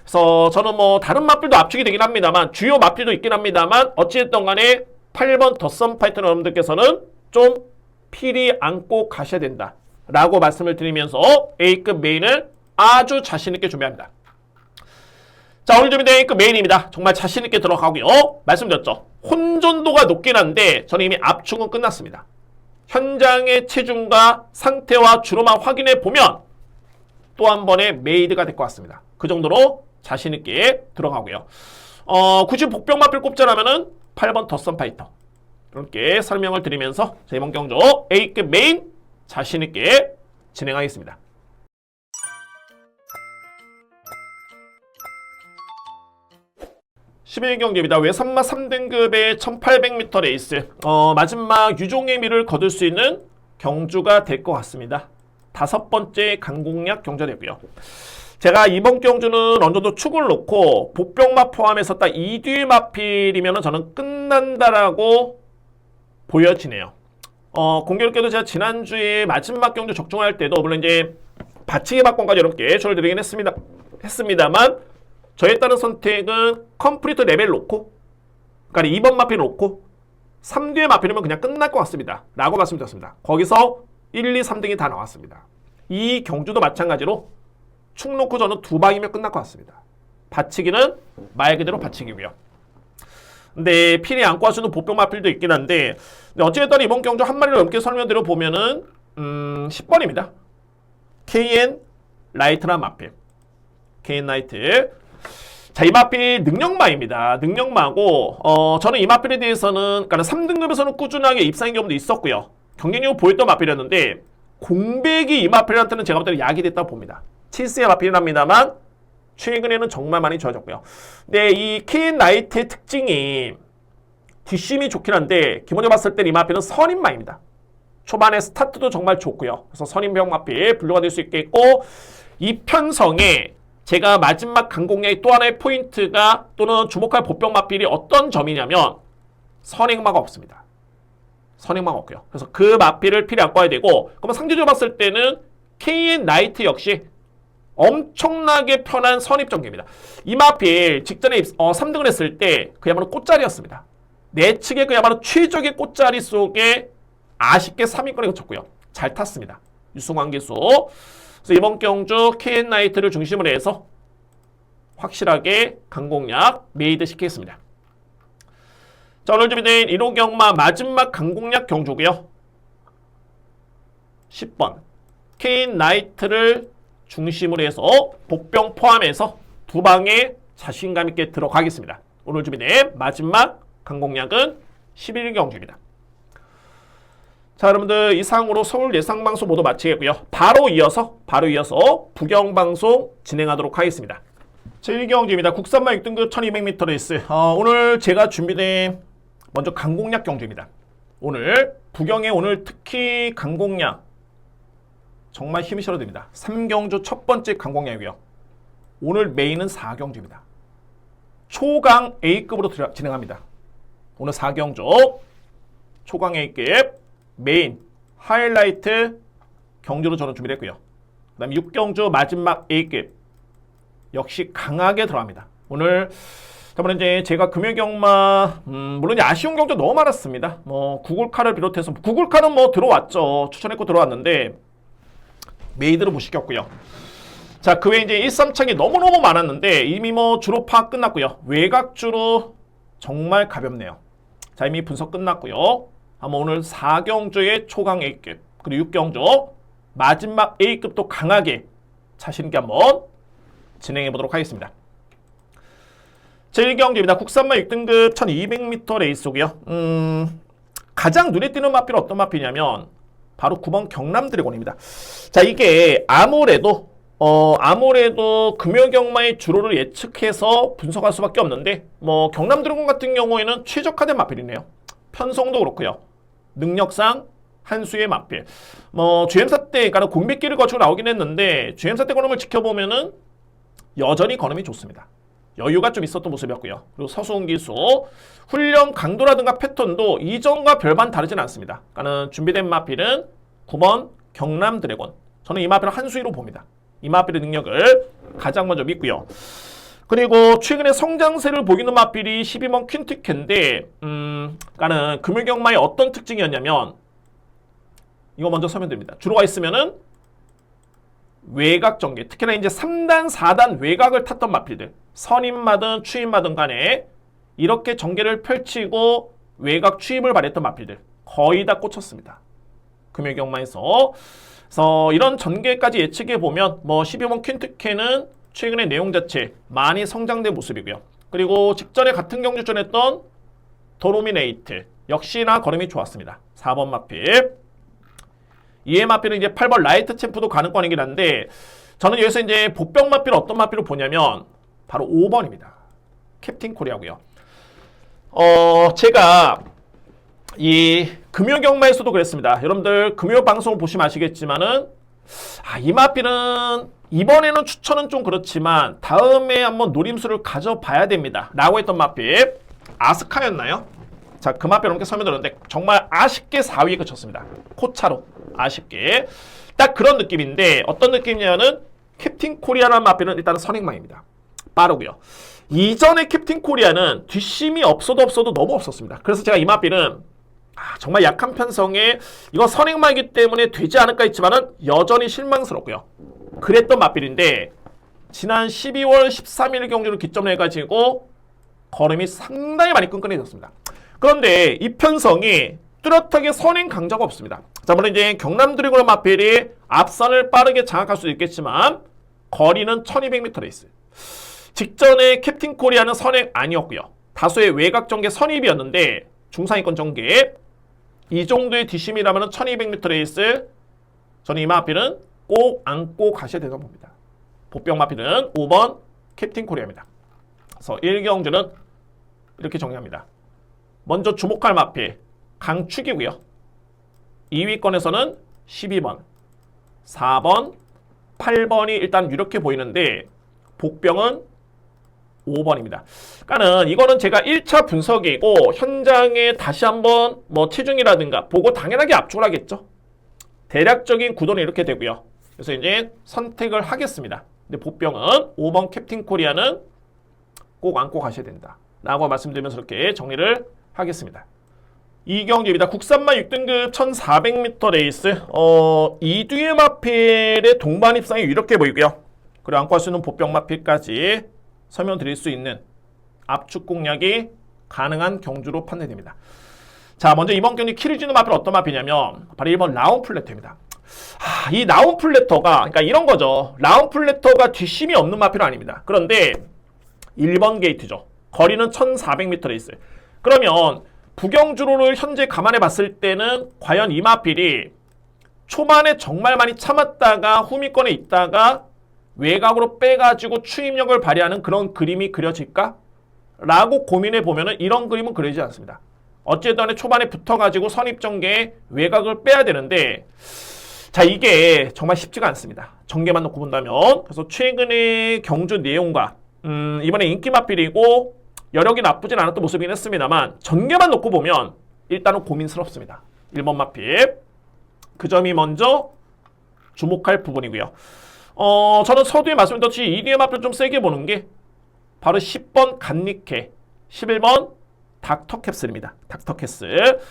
그래서 저는 뭐 다른 마필도 압축이 되긴 합니다만 주요 마필도 있긴 합니다만 어찌됐든 간에 8번 더 썬파이터 여러분들께서는 좀 필히 안고 가셔야 된다 라고 말씀을 드리면서 A급 메인을 아주 자신있게 준비합니다. 자, 오늘 준비된 A급 메인입니다. 정말 자신있게 들어가고요. 말씀드렸죠. 혼전도가 높긴 한데 저는 이미 압축은 끝났습니다. 현장의 체중과 상태와 주로만 확인해 보면 또 한 번의 메이드가 될 것 같습니다. 그 정도로 자신있게 들어가고요. 굳이 복병 마필 꼽자라면은 8번 더 썬파이터 이렇게 설명을 드리면서 이번 경주 A급 메인 자신있게 진행하겠습니다. 11경기입니다. 외산마 3등급의 1800m 레이스. 마지막 유종의 미를 거둘 수 있는 경주가 될 것 같습니다. 5번째 강공약 경주가 되고요. 제가 이번 경주는 어느 정도 축을 놓고 복병마 포함해서 딱 2뒤 마필이면 저는 끝난다라고 보여지네요. 공교롭게도 제가 지난주에 마지막 경주 적중할 때도 물론 이제 받치기 박권까지 이렇게 조를 드리긴 했습니다만 저에 따른 선택은 컴플리트 레벨 놓고, 그러니까 2번 마필 놓고 3뒤의 마필이면 그냥 끝날 것 같습니다 라고 말씀드렸습니다. 거기서 1, 2, 3등이 다 나왔습니다. 이 경주도 마찬가지로 축 놓고 저는 2방이면 끝날 것 같습니다. 받치기는 말 그대로 받치기고요. 근데 필히 안고 할 수 있는 복병 마필도 있긴 한데 어찌됐든 이번 경주 한 마리를 넘게 설명드려 보면은 10번입니다. KN 라이트란 마필. KN 라이트. 자, 이 마필 능력마입니다. 능력마고, 저는 이 마필에 대해서는, 그러니까 3등급에서는 꾸준하게 입상인 경험도 있었고요. 경쟁력을 보였던 마필이었는데, 공백이 이 마필한테는 제가 볼 때는 약이 됐다고 봅니다. 7세의 마필이긴 합니다만, 최근에는 정말 많이 좋아졌고요. 근데 이 KN 라이트의 특징이 뒷심이 좋긴 한데, 기본적으로 봤을 때 이 마필은 선임마입니다. 초반에 스타트도 정말 좋고요. 그래서 선임병 마필 분류가 될 수 있겠고, 이 편성에 제가 마지막 강공략의 또 하나의 포인트가 또는 주목할 보병 마필이 어떤 점이냐면 선행마가 없습니다. 선행마가 없고요. 그래서 그 마필을 필히 안고 와야 되고, 그러면 상대적으로 봤을 때는 KN 나이트 역시 엄청나게 편한 선입전개입니다. 이 마필 직전에 3등을 했을 때 그야말로 꽃자리였습니다. 내 측의 그야말로 최적의 꽃자리 속에 아쉽게 3위권에 그쳤고요. 잘 탔습니다. 유승환 기수. 그래서 이번 경주 KN 나이트를 중심으로 해서 확실하게 강공략 메이드 시키겠습니다. 자, 오늘 준비된 1호 경마 마지막 강공략 경주고요. 10번 KN 나이트를 중심으로 해서 복병 포함해서 두 방에 자신감 있게 들어가겠습니다. 오늘 준비된 마지막 강공략은 11일 경주입니다. 자, 여러분들 이상으로 서울 예상방송 모두 마치겠고요. 바로 이어서 부경방송 진행하도록 하겠습니다. 제1경주입니다. 국산마 6등급 1200m 레이스. 오늘 제가 준비된 먼저 강공략 경주입니다. 오늘 부경에 오늘 특히 강공략 정말 힘이 실어듭니다. 3경주 첫 번째 강공략이고요. 오늘 메인은 4경주입니다. 초강 A급으로 진행합니다. 오늘 4경주 초강 A급 메인, 하이라이트 경주로 저는 준비를 했고요. 그 다음에 6경주 마지막 A급 역시 강하게 들어갑니다. 오늘 이제 제가 금요경마 물론 아쉬운 경주 너무 많았습니다. 뭐 구글카를 비롯해서 구글카는 뭐 들어왔죠. 추천했고 들어왔는데 메이드를 못 시켰고요. 자, 그 외에 이제 1, 3창이 너무너무 많았는데 이미 뭐 주로 파악 끝났고요. 외곽주로 정말 가볍네요. 자, 이미 분석 끝났고요. 한번 오늘 4경주의 초강 A급 그리고 6경주 마지막 A급도 강하게 자신있게 한번 진행해 보도록 하겠습니다. 제1경주입니다. 국산마 6등급 1200m 레이스고요. 가장 눈에 띄는 마필은 어떤 마필이냐면 바로 9번 경남 드래곤입니다. 자, 이게 아무래도 금요경마의 주로를 예측해서 분석할 수밖에 없는데 뭐 경남 드래곤 같은 경우에는 최적화된 마필이네요. 편성도 그렇고요. 능력상 한 수의 마필. 뭐 GM사 때 그러니까 공백기를 거치고 나오긴 했는데 GM사 때 걸음을 지켜보면은 여전히 걸음이 좋습니다. 여유가 좀 있었던 모습이었고요. 그리고 서수훈 기수 훈련 강도라든가 패턴도 이전과 별반 다르진 않습니다. 그러니까는 준비된 마필은 9번 경남 드래곤. 저는 이 마필을 한 수위로 봅니다. 이 마필의 능력을 가장 먼저 믿고요. 그리고 최근에 성장세를 보이는 마필이 12번 퀸티케인데 그러니까는 금요경마의 어떤 특징이었냐면 이거 먼저 설명드립니다. 주로 와 있으면은 외곽 전개, 특히나 이제 3단, 4단 외곽을 탔던 마필들 선임마든 추임마든 간에 이렇게 전개를 펼치고 외곽 추임을 발휘했던 마필들 거의 다 꽂혔습니다. 금요경마에서 그래서 이런 전개까지 예측해 보면 뭐 12번 퀸티케는 최근의 내용 자체 많이 성장된 모습이고요. 그리고 직전에 같은 경주전 했던 도로미네이트 역시나 걸음이 좋았습니다. 4번 마필. 이에 마필은 이제 8번 라이트 챔프도 가능권이긴 한데 저는 여기서 이제 보병 마필을 어떤 마필로 보냐면 바로 5번입니다. 캡틴 코리아고요. 제가 이 금요경마에서도 그랬습니다. 여러분들 금요 방송을 보시면 아시겠지만은 이 마필은 이번에는 추천은 좀 그렇지만 다음에 한번 노림수를 가져봐야 됩니다. 라고 했던 마필 아스카였나요? 자, 그 마필 이렇게 설명드렸는데 정말 아쉽게 4위에 그쳤습니다. 코차로 아쉽게 딱 그런 느낌인데 어떤 느낌이냐면 캡틴 코리아라는 마필은 일단은 선행망입니다. 빠르고요. 이전에 캡틴 코리아는 뒷심이 없어도 너무 없었습니다. 그래서 제가 이 마필은 정말 약한 편성에 이거 선행마이기 때문에 되지 않을까 했지만은 여전히 실망스럽고요. 그랬던 마필인데 지난 12월 13일 경주를 기점으로 해가지고 걸음이 상당히 많이 끈끈해졌습니다. 그런데 이 편성이 뚜렷하게 선행 강자가 없습니다. 자, 물론 이제 경남 드래곤 마필이 앞선을 빠르게 장악할 수도 있겠지만 거리는 1200m 레이스. 직전에 캡틴 코리아는 선행 아니었고요. 다소의 외곽 전개 선입이었는데 중상위권 전개 이 정도의 뒷심이라면 1200m 레이스 저는 이 마필은 꼭 안고 가셔야 된다고 봅니다. 보병 마필은 5번 캡틴 코리아입니다. 그래서 1경주는 이렇게 정리합니다. 먼저 주목할 마필 강축이고요. 2위권에서는 12번, 4번, 8번이 일단 이렇게 보이는데 복병은 5번입니다. 그러니까는 이거는 제가 1차 분석이고 현장에 다시 한번 뭐 체중이라든가 보고 당연하게 압축을 하겠죠. 대략적인 구도는 이렇게 되고요. 그래서 이제 선택을 하겠습니다. 근데 복병은 5번 캡틴 코리아는 꼭 안고 가셔야 된다 라고 말씀드리면서 이렇게 정리를 하겠습니다. 이경주입니다. 국산마 6등급 1400m 레이스 이뒤의 마필의 동반 입상이 이렇게 보이고요. 그리고 안고 할 수 있는 보병 마필까지 설명드릴 수 있는 압축 공략이 가능한 경주로 판단됩니다. 자, 먼저 이번 경기 키를 주는 마필은 어떤 마필이냐면 바로 1번 라운 플래터입니다. 이 라운 플래터가 그러니까 이런 거죠. 라운 플래터가 뒷심이 없는 마필은 아닙니다. 그런데 1번 게이트죠. 거리는 1400m 레이스. 그러면 부경주로를 현재 감안해 봤을 때는 과연 이 마필이 초반에 정말 많이 참았다가 후미권에 있다가 외곽으로 빼가지고 추임력을 발휘하는 그런 그림이 그려질까? 라고 고민해 보면은 이런 그림은 그려지지 않습니다. 어쨌든 초반에 붙어가지고 선입전개에 외곽을 빼야 되는데 자, 이게 정말 쉽지가 않습니다. 전개만 놓고 본다면. 그래서 최근의 경주 내용과 이번에 인기 마필이고 여력이 나쁘진 않았던 모습이긴 했습니다만 전개만 놓고 보면 일단은 고민스럽습니다. 1번 마필. 그 점이 먼저 주목할 부분이고요. 저는 서두에 말씀드렸듯이 2뒤의 마필을 좀 세게 보는 게 바로 10번 간니케, 11번 닥터캡슬입니다. 닥터캡슬.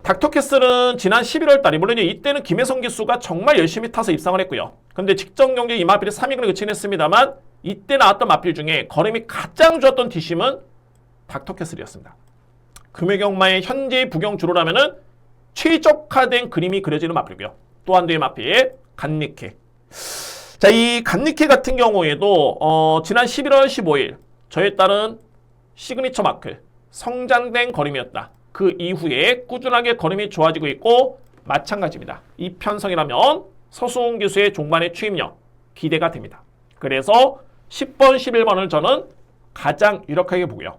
닥터캐슬은 지난 11월 달에 물론 이때는 김혜성 기수가 정말 열심히 타서 입상을 했고요. 근데 직전 경기에 이 마필이 3위권에 그치긴 했습니다만 이때 나왔던 마필 중에 걸음이 가장 좋았던 뒷심은 닥터캐슬이었습니다. 금혜경마의 현재의 부경 주로라면은 최적화된 그림이 그려지는 마필이고요. 또 한 대의 마필 간니케. 자, 이 간니케 같은 경우에도 지난 11월 15일 저에 따른 시그니처 마크 성장된 걸음이었다. 그 이후에 꾸준하게 걸음이 좋아지고 있고 마찬가지입니다. 이 편성이라면 서수홍 기수의 종반의 추임력 기대가 됩니다. 그래서 10번, 11번을 저는 가장 유력하게 보고요.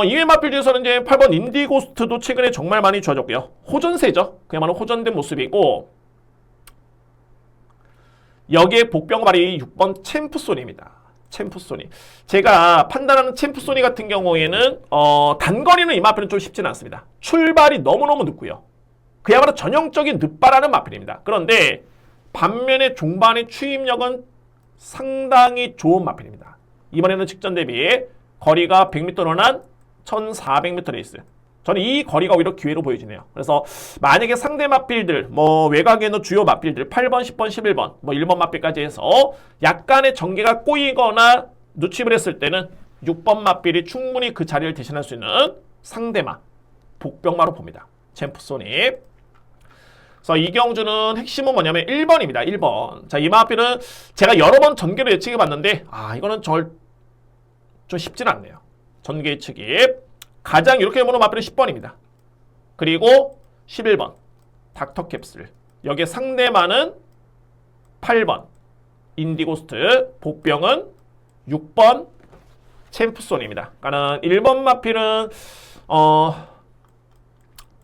이외 마필 중에서는 이제 8번 인디고스트도 최근에 정말 많이 좋아졌고요. 호전세죠. 그야말로 호전된 모습이고 여기에 복병발이 6번 챔프소니입니다. 챔프소니. 제가 판단하는 챔프소니 같은 경우에는 단거리는 이 마필은 좀 쉽지는 않습니다. 출발이 너무너무 늦고요. 그야말로 전형적인 늦발하는 마필입니다. 그런데 반면에 종반의 추임력은 상당히 좋은 마필입니다. 이번에는 직전 대비 거리가 100m로 난 1400m 레이스. 저는 이 거리가 오히려 기회로 보여지네요. 그래서 만약에 상대 마필들, 뭐 외곽에 있는 주요 마필들 8번, 10번, 11번, 뭐 1번 마필까지 해서 약간의 전개가 꼬이거나 누침을 했을 때는 6번 마필이 충분히 그 자리를 대신할 수 있는 상대마, 복병마로 봅니다. 챔프소니. 그래서 이경주는 핵심은 뭐냐면 1번입니다. 1번. 자, 이 마필은 제가 여러 번 전개를 예측해 봤는데 이거는 좀 쉽진 않네요. 전개 예측이. 가장 이렇게 보는 마필은 10번입니다. 그리고 11번 닥터캡슬. 여기에 상대마는 8번 인디고스트. 복병은 6번 챔프손입니다. 그러니까 1번 마필은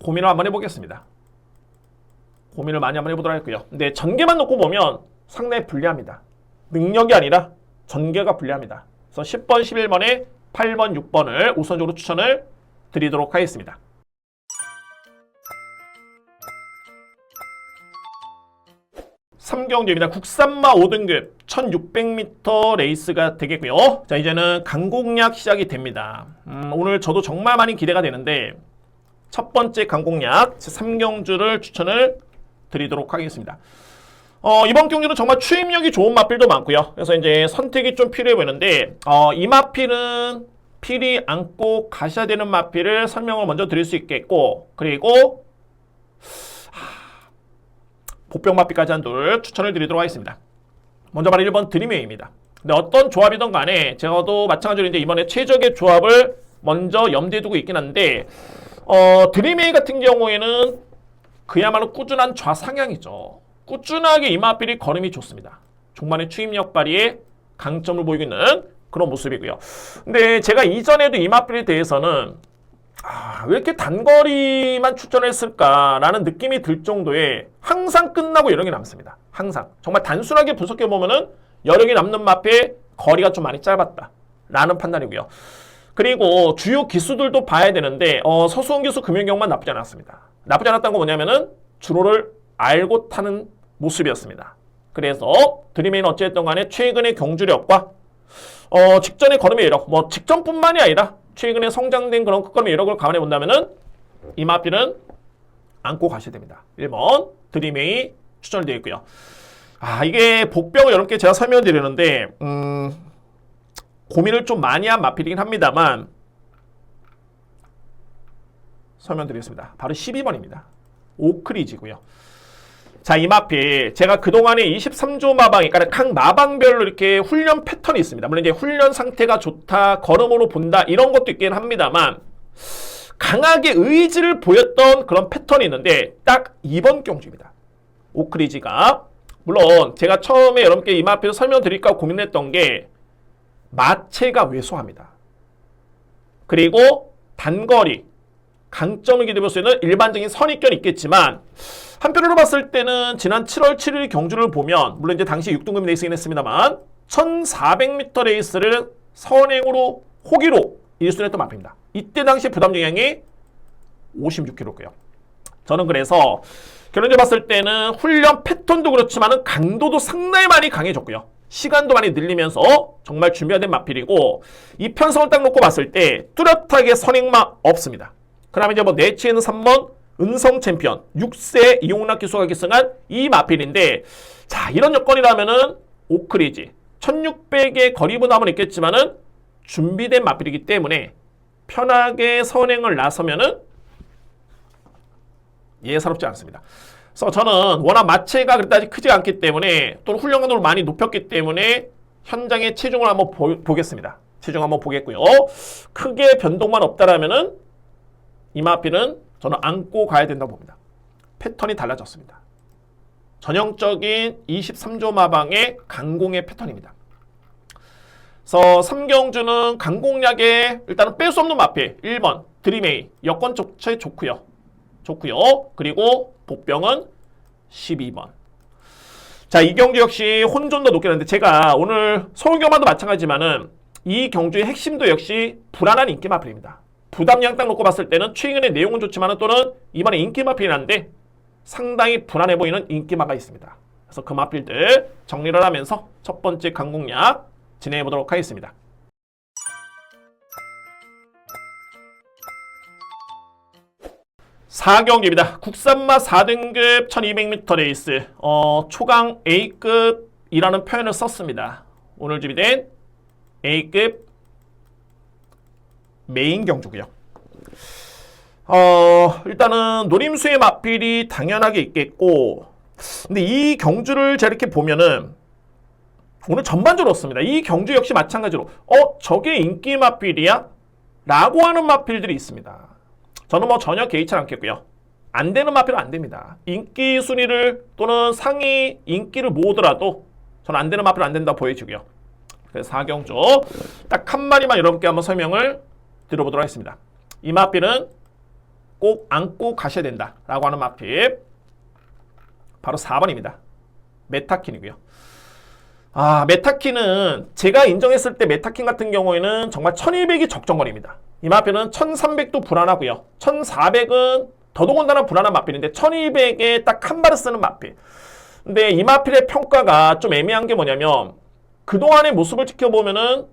고민을 한번 해보겠습니다. 고민을 많이 한번 해보도록 할게요. 근데 전개만 놓고 보면 상당히 불리합니다. 능력이 아니라 전개가 불리합니다. 그래서 10번, 11번에 8번, 6번을 우선적으로 추천을 드리도록 하겠습니다. 삼경주입니다. 국산마 5등급 1600m 레이스가 되겠고요. 자, 이제는 강공략 시작이 됩니다. 오늘 저도 정말 많이 기대가 되는데 첫 번째 강공략 3경주를 추천을 드리도록 하겠습니다. 이번 경주는 정말 추임력이 좋은 마필도 많고요. 그래서 이제 선택이 좀 필요해 보이는데 이 마필은 필히 안고 가셔야 되는 마필을 설명을 먼저 드릴 수 있겠고, 그리고 복병 마필까지 한 둘 추천을 드리도록 하겠습니다. 먼저 바로 1번 드림웨이입니다. 근데 어떤 조합이든 간에 제가도 마찬가지로 이제 이번에 최적의 조합을 먼저 염두에 두고 있긴 한데, 드림웨이 같은 경우에는 그야말로 꾸준한 좌상향이죠. 꾸준하게 이 마필이 걸음이 좋습니다. 종반의 추임력 발휘에 강점을 보이고 있는 그런 모습이고요. 근데 제가 이전에도 이 마필에 대해서는 왜 이렇게 단거리만 추천했을까라는 느낌이 들 정도의 항상 끝나고 여력이 남습니다. 항상. 정말 단순하게 분석해보면은 여력이 남는 마필 거리가 좀 많이 짧았다라는 판단이고요. 그리고 주요 기수들도 봐야 되는데 서수원 기수 금연경만 나쁘지 않았습니다. 나쁘지 않았다는 건 뭐냐면은 주로를 알고 타는 모습이었습니다. 그래서 드림웨이는 어찌됐든 간에 최근의 경주력과 직전의 걸음의 이력, 뭐 직전뿐만이 아니라 최근에 성장된 그런 끝걸음의 이력을 감안해 본다면은 이 마필은 안고 가셔야 됩니다. 1번 드림웨이 추천을 드리고요. 이게 복병을 여러분께 제가 설명을 드리는데 고민을 좀 많이 한 마필이긴 합니다만 설명드리겠습니다. 바로 12번입니다. 오크리지고요. 자, 이 마필 제가 그동안에 23조 마방, 그러니까 각 마방별로 이렇게 훈련 패턴이 있습니다. 물론 이제 훈련 상태가 좋다, 걸음으로 본다 이런 것도 있긴 합니다만 강하게 의지를 보였던 그런 패턴이 있는데 딱 2번 경주입니다. 오크리지가 물론 제가 처음에 여러분께 이 마필을 설명드릴까 고민했던 게 마체가 왜소합니다. 그리고 단거리 강점을 기대볼 수 있는 일반적인 선입견이 있겠지만 한편으로 봤을 때는 지난 7월 7일 경주를 보면 물론 이제 당시 6등급 레이스긴 했습니다만 1400m 레이스를 선행으로 호기로 1순위 했던 마필입니다. 이때 당시 부담 영향이 56kg고요. 저는 그래서 결론적으로 봤을 때는 훈련 패턴도 그렇지만 강도도 상당히 많이 강해졌고요. 시간도 많이 늘리면서 정말 준비가 된 마필이고 이 편성을 딱 놓고 봤을 때 뚜렷하게 선행마 없습니다. 그 다음에 이제 뭐 내치에는 3번 은성 챔피언 6세 이용락 기수가 기승한 이 마필인데 자 이런 여건이라면은 오크리지 1600의 거리 부담은 있겠지만은 준비된 마필이기 때문에 편하게 선행을 나서면은 예사롭지 않습니다. 그래서 저는 워낙 마체가 그다지 크지 않기 때문에 또는 훈련 강도를 많이 높였기 때문에 현장의 체중을 한번 보겠습니다. 체중 한번 보겠고요. 크게 변동만 없다라면은 이 마필은 저는 안고 가야 된다고 봅니다. 패턴이 달라졌습니다. 전형적인 23조 마방의 강공의 패턴입니다. 그래서 3경주는 강공략에 일단은 뺄 수 없는 마필 1번 드림웨이 여건 조차 좋고요. 그리고 복병은 12번. 자, 이 경주 역시 혼존도 높게 하는데 제가 오늘 서울경마도 마찬가지지만은 이 경주의 핵심도 역시 불안한 인기 마필입니다. 부담량 딱 놓고 봤을 때는 최근의 내용은 좋지만은 또는 이번에 인기 마필이 한데 상당히 불안해 보이는 인기마가 있습니다. 그래서 그 마필들 정리를 하면서 첫 번째 강공략 진행해 보도록 하겠습니다. (4경기입니다) 국산마 4등급 1200m 레이스 초강 A급이라는 표현을 썼습니다. 오늘 준비된 A급 메인 경주고요. 일단은 노림수의 마필이 당연하게 있겠고 근데 이 경주를 제가 이렇게 보면은 오늘 전반적으로 없습니다. 이 경주 역시 마찬가지로 저게 인기 마필이야? 라고 하는 마필들이 있습니다. 저는 뭐 전혀 개의치 않겠고요. 안 되는 마필은 안 됩니다. 인기 순위를 또는 상위 인기를 모으더라도 저는 안 되는 마필은 안 된다 보여지고요. 그래서 4경주 딱 한 마리만 여러분께 한번 설명을 들어보도록 하겠습니다. 이 마필은 꼭 안고 가셔야 된다 라고 하는 마필 바로 4번입니다. 메타킨이고요. 메타킨은 제가 인정했을 때 메타킨 같은 경우에는 정말 1200이 적정거리입니다. 이 마필은 1300도 불안하고요. 1400은 더더군다나 불안한 마필인데 1200에 딱 한 발을 쓰는 마필. 근데 이 마필의 평가가 좀 애매한 게 뭐냐면 그동안의 모습을 지켜보면은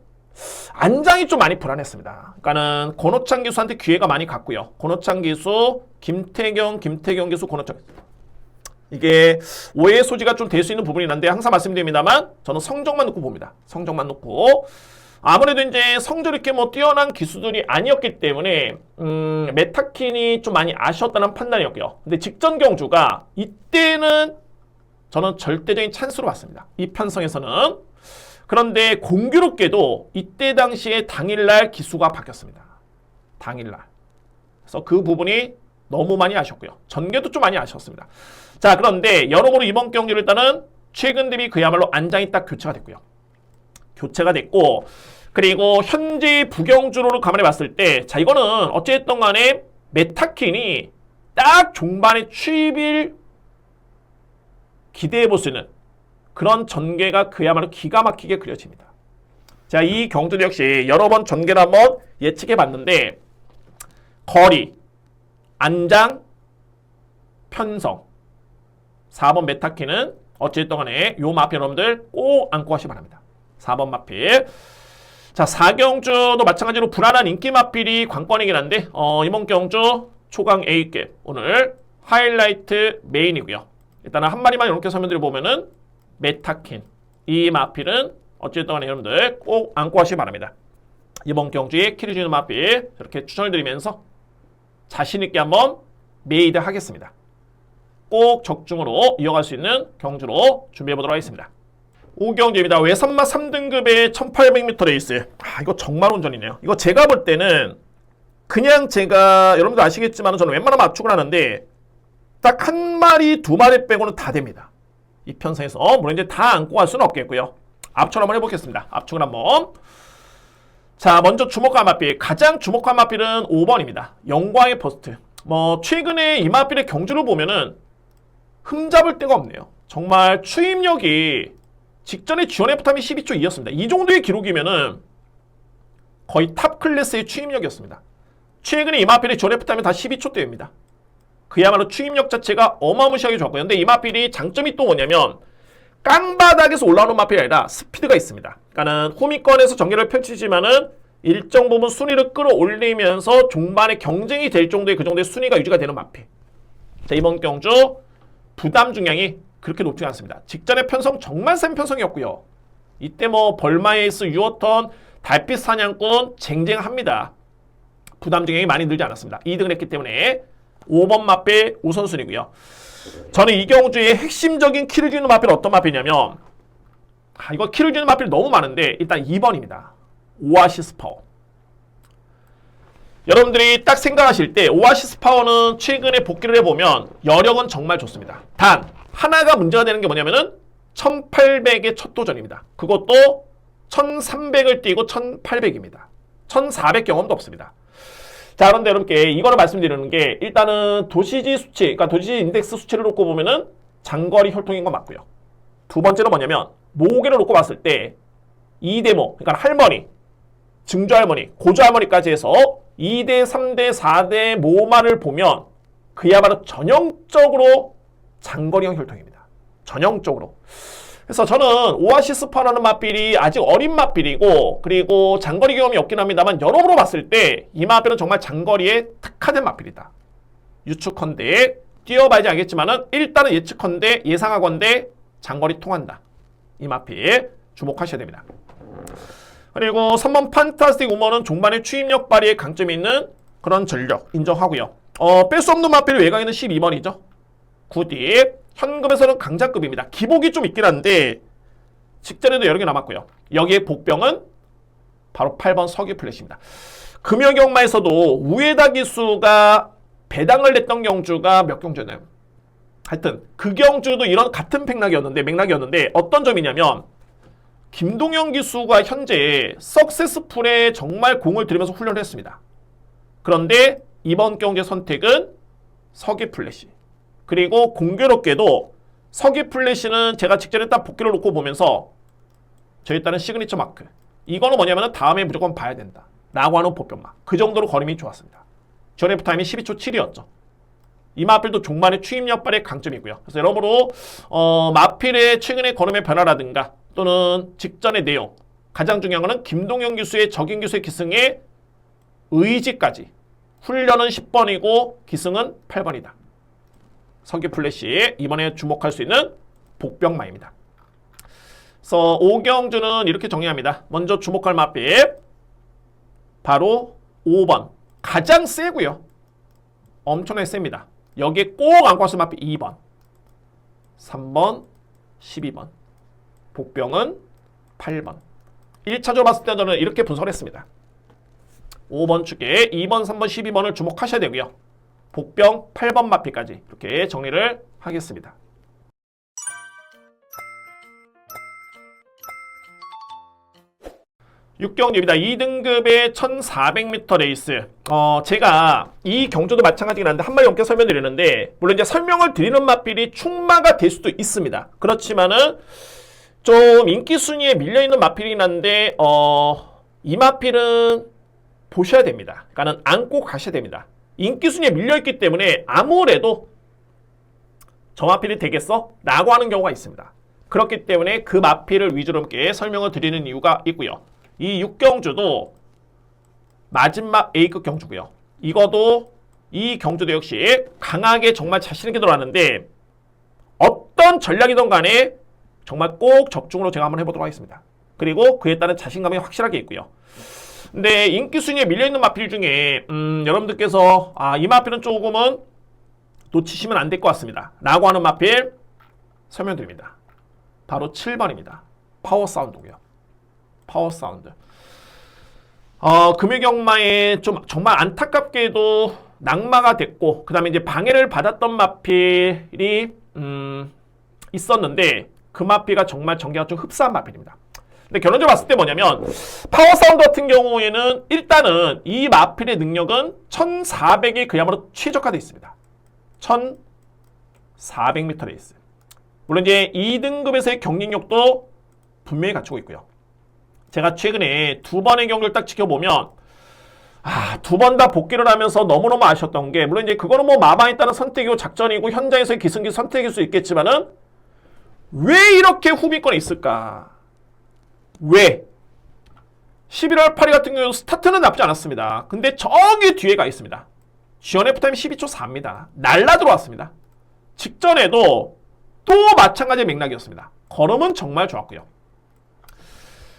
안장이 좀 많이 불안했습니다. 그러니까는 권호창 기수한테 기회가 많이 갔고요. 권호창 기수, 김태경 기수, 권호창 이게 오해의 소지가 좀 될 수 있는 부분이 있는데 항상 말씀드립니다만 저는 성적만 놓고 봅니다. 성적만 놓고 아무래도 이제 성적이 이렇게 뭐 뛰어난 기수들이 아니었기 때문에 메타킨이 좀 많이 아쉬웠다는 판단이었고요. 근데 직전 경주가 이때는 저는 절대적인 찬스로 봤습니다. 이 편성에서는. 그런데 공교롭게도 이때 당시에 당일날 기수가 바뀌었습니다. 당일날. 그래서 그 부분이 너무 많이 아쉬웠고요. 전개도 좀 많이 아쉬웠습니다. 자, 그런데 여러모로 이번 경기를 일단은 최근 대비 그야말로 안장이 딱 교체가 됐고요. 교체가 됐고, 그리고 현재 부경주로를 감안해 봤을 때, 자, 이거는 어찌됐든 간에 메타킨이 딱 종반에 추입을 기대해 볼 수 있는 그런 전개가 그야말로 기가 막히게 그려집니다. 자, 이 경주도 역시 여러 번 전개를 한번 예측해 봤는데, 거리, 안장, 편성, 4번 메타킨은 어찌됐든 간에 요 마필 여러분들 꼭 안고 가시기 바랍니다. 4번 마필. 자, 4경주도 마찬가지로 불안한 인기 마필이 관건이긴 한데 이번 경주 초강 A급 오늘 하이라이트 메인이고요. 일단은 한 마리만 이렇게 설명드려보면은 메타킨. 이 마필은 어쨌든 간에 여러분들 꼭 안고 가시기 바랍니다. 이번 경주에 키를 주는 마필 이렇게 추천을 드리면서 자신있게 한번 메이드 하겠습니다. 꼭 적중으로 이어갈 수 있는 경주로 준비해보도록 하겠습니다. 5경주입니다. 외산마 3등급의 1800m 레이스. 이거 정말 온전이네요. 이거 제가 볼 때는 그냥 제가 여러분들 아시겠지만 저는 웬만하면 압축을 하는데 딱 한 마리, 두 마리 빼고는 다 됩니다. 이 편성에서 물론 이제 다 안고 갈 수는 없겠고요. 압축을 한번 해보겠습니다. 압축을 한번. 자, 먼저 주목할 마필. 가장 주목할 마필은 5번입니다. 영광의 버스트. 최근에 이 마필의 경주를 보면은 흠잡을 데가 없네요. 정말 추임력이 직전에 지원F 타임이 12초 2였습니다. 이 정도의 기록이면은 거의 탑 클래스의 추임력이었습니다. 최근에 이 마필의 지원F 타임은 다 12초대입니다. 그야말로 추임력 자체가 어마무시하게 좋았고요. 근데 이 마필이 장점이 또 뭐냐면 깡바닥에서 올라오는 마필이 아니라 스피드가 있습니다. 그러니까는 호미권에서 전개를 펼치지만은 일정 부분 순위를 끌어올리면서 종반에 경쟁이 될 정도의 그 정도의 순위가 유지가 되는 마필. 자, 이번 경주 부담 중량이 그렇게 높지 않습니다. 직전의 편성 정말 센 편성이었고요. 이때 벌마에이스, 유어턴, 달빛 사냥꾼 쟁쟁합니다. 부담 중량이 많이 늘지 않았습니다. 2등을 했기 때문에 5번 마필 우선순위고요. 저는 이 경주의 핵심적인 키를 주는 마필은 어떤 마필이냐면 이거 키를 주는 마필 너무 많은데 일단 2번입니다. 오아시스 파워. 여러분들이 딱 생각하실 때 오아시스 파워는 최근에 복귀를 해보면 여력은 정말 좋습니다. 단 하나가 문제가 되는 게 뭐냐면은 1800의 첫 도전입니다. 그것도 1300을 뛰고 1800입니다. 1400 경험도 없습니다. 자, 그런데 여러분께 이거를 말씀드리는 게 일단은 도시지 수치, 그러니까 도시지 인덱스 수치를 놓고 보면은 장거리 혈통인 건 맞고요. 두 번째로 뭐냐면 모계를 놓고 봤을 때 2대모, 그러니까 할머니, 증조할머니, 고조할머니까지 해서 2대, 3대, 4대 모마를 보면 그야말로 전형적으로 장거리형 혈통입니다. 전형적으로. 그래서 저는 오아시스 파라는 마필이 아직 어린 마필이고 그리고 장거리 경험이 없긴 합니다만 여러모로 봤을 때 이 마필은 정말 장거리에 특화된 마필이다. 유축컨대 뛰어봐야지 알겠지만은 일단은 예측컨대 예상하건대 장거리 통한다. 이 마필 주목하셔야 됩니다. 그리고 3번 판타스틱 우먼은 종반의 추임력 발휘에 강점이 있는 그런 전력 인정하고요. 뺄 수 없는 마필 외곽에는 12번이죠. 굿입. 현금에서는 강자급입니다. 기복이 좀 있긴 한데 직전에도 여러 개 남았고요. 여기에 복병은 바로 8번 서기 플래시입니다. 금요경마에서도 우에다 기수가 배당을 냈던 경주가 몇 경주였나요? 하여튼 그 경주도 이런 같은 맥락이었는데 어떤 점이냐면 김동현 기수가 현재 석세스풀에 정말 공을 들이면서 훈련을 했습니다. 그런데 이번 경주의 선택은 서기 플래시. 그리고 공교롭게도 서기 플래시는 제가 직전에 딱 복귀를 놓고 보면서 저 일단은 시그니처 마크. 이거는 뭐냐면 다음에 무조건 봐야 된다. 라고 하는 보병마. 그 정도로 걸음이 좋았습니다. 전F 타임이 12초 7이었죠. 이 마필도 종반의 추임력 발의 강점이고요. 그래서 여러모로 마필의 최근의 걸음의 변화라든가 또는 직전의 내용. 가장 중요한 거는 김동현 기수의 적인 기수의 기승의 의지까지. 훈련은 10번이고 기승은 8번이다. 서기 플래시 이번에 주목할 수 있는 복병마입니다. 그래서 오경주는 이렇게 정리합니다. 먼저 주목할 마필 바로 5번. 가장 세고요. 엄청나게 셉니다. 여기에 꼭 안고 왔을 마필 2번, 3번, 12번. 복병은 8번. 1차적으로 봤을 때 저는 이렇게 분석을 했습니다. 5번 축에 2번, 3번, 12번을 주목하셔야 되고요. 복병 8번 마필까지 이렇게 정리를 하겠습니다. 육경주입니다. 2등급의 1400m 레이스. 제가 이 경주도 마찬가지긴 한데 한 마리 넘게 설명드리는데, 물론 이제 설명을 드리는 마필이 충마가 될 수도 있습니다. 그렇지만은 좀 인기 순위에 밀려있는 마필이긴 한데, 이 마필은 보셔야 됩니다. 그러니까는 안고 가셔야 됩니다. 인기 순위에 밀려있기 때문에 아무래도 저 마필이 되겠어? 라고 하는 경우가 있습니다. 그렇기 때문에 그 마필을 위주로 함께 설명을 드리는 이유가 있고요. 이 육경주도 마지막 A급 경주고요. 이거도 이 경주도 역시 강하게 정말 자신있게 들어왔는데 어떤 전략이든 간에 정말 꼭 적중으로 제가 한번 해보도록 하겠습니다. 그리고 그에 따른 자신감이 확실하게 있고요. 근데 인기 순위에 밀려있는 마필 중에 여러분들께서 이 마필은 조금은 놓치시면 안 될 것 같습니다. 라고 하는 마필 설명드립니다. 바로 7번입니다. 파워 사운드고요. 파워 사운드. 금요경마에 좀 정말 안타깝게도 낙마가 됐고, 그 다음에 이제 방해를 받았던 마필이 있었는데, 그 마필가 정말 전개가 좀 흡사한 마필입니다. 근데 결론적으로 봤을 때 뭐냐면, 파워 사운드 같은 경우에는 일단은 이 마필의 능력은 1400이 그야말로 최적화되어 있습니다. 1400m 레이스. 물론 이제 2등급에서의 경쟁력도 분명히 갖추고 있고요. 제가 최근에 두 번의 경기를 딱 지켜보면 두 번 다 복귀를 하면서 너무너무 아쉬웠던 게, 물론 이제 그거는 뭐 마방에 따른 선택이고 작전이고 현장에서의 기승기 선택일 수 있겠지만은 왜 이렇게 후비권에 있을까? 왜? 11월 8일 같은 경우 스타트는 나쁘지 않았습니다. 근데 저기 뒤에가 있습니다. 지원 F타임 12초 4입니다. 날라 들어왔습니다. 직전에도 또 마찬가지의 맥락이었습니다. 걸음은 정말 좋았고요.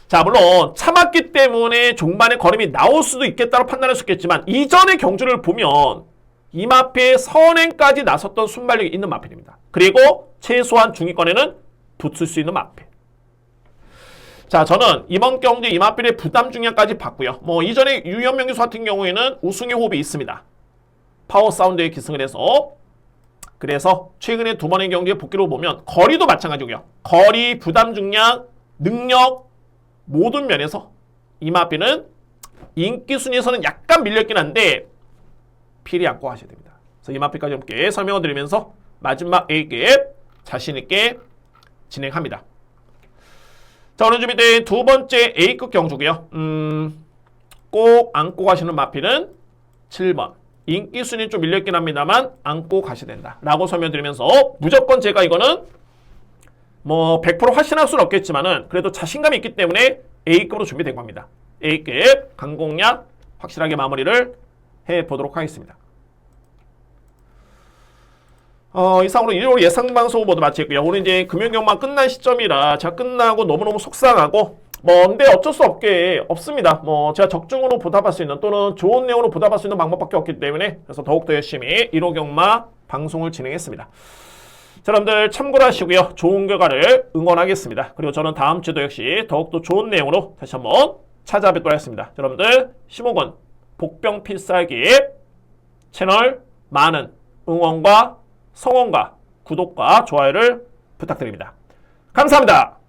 자, 물론 참았기 때문에 종반의 걸음이 나올 수도 있겠다고 판단할 수 있겠지만, 이전의 경주를 보면 이 마필 선행까지 나섰던 순발력이 있는 마필입니다. 그리고 최소한 중위권에는 붙을 수 있는 마필. 자, 저는 이번 경주 이 마필의 부담 중량까지 봤고요. 뭐 이전에 유현명 교수 같은 경우에는 우승의 호흡이 있습니다. 파워 사운드에 기승을 해서. 그래서 최근에 두 번의 경기의 복귀로 보면 거리도 마찬가지고요. 거리, 부담 중량, 능력 모든 면에서 이 마필은 인기 순위에서는 약간 밀렸긴 한데 필히 안고 하셔야 됩니다. 그래서 이 마필까지 함께 설명을 드리면서 마지막 A급 자신있게 진행합니다. 자, 오늘 준비된 두 번째 A급 경주고요. 꼭 안고 가시는 마필은 7번. 인기 순위 좀 밀렸긴 합니다만 안고 가셔야 된다 라고 설명드리면서, 무조건 제가 이거는 뭐 100% 확신할 수는 없겠지만은 그래도 자신감이 있기 때문에 A급으로 준비된 겁니다. A급 강공략 확실하게 마무리를 해보도록 하겠습니다. 이상으로 일요일 예상방송 모두 마치고요. 오늘 이제 금요경마 끝난 시점이라 제가 끝나고 너무너무 속상하고, 근데 어쩔 수 없습니다. 제가 적중으로 보답할 수 있는, 또는 좋은 내용으로 보답할 수 있는 방법밖에 없기 때문에, 그래서 더욱더 열심히 1호 경마 방송을 진행했습니다. 자, 여러분들 참고로 하시고요. 좋은 결과를 응원하겠습니다. 그리고 저는 다음 주도 역시 더욱더 좋은 내용으로 다시 한번 찾아뵙도록 하겠습니다. 여러분들 심호건 복병 필살기 채널 많은 응원과 성원과 구독과 좋아요를 부탁드립니다. 감사합니다.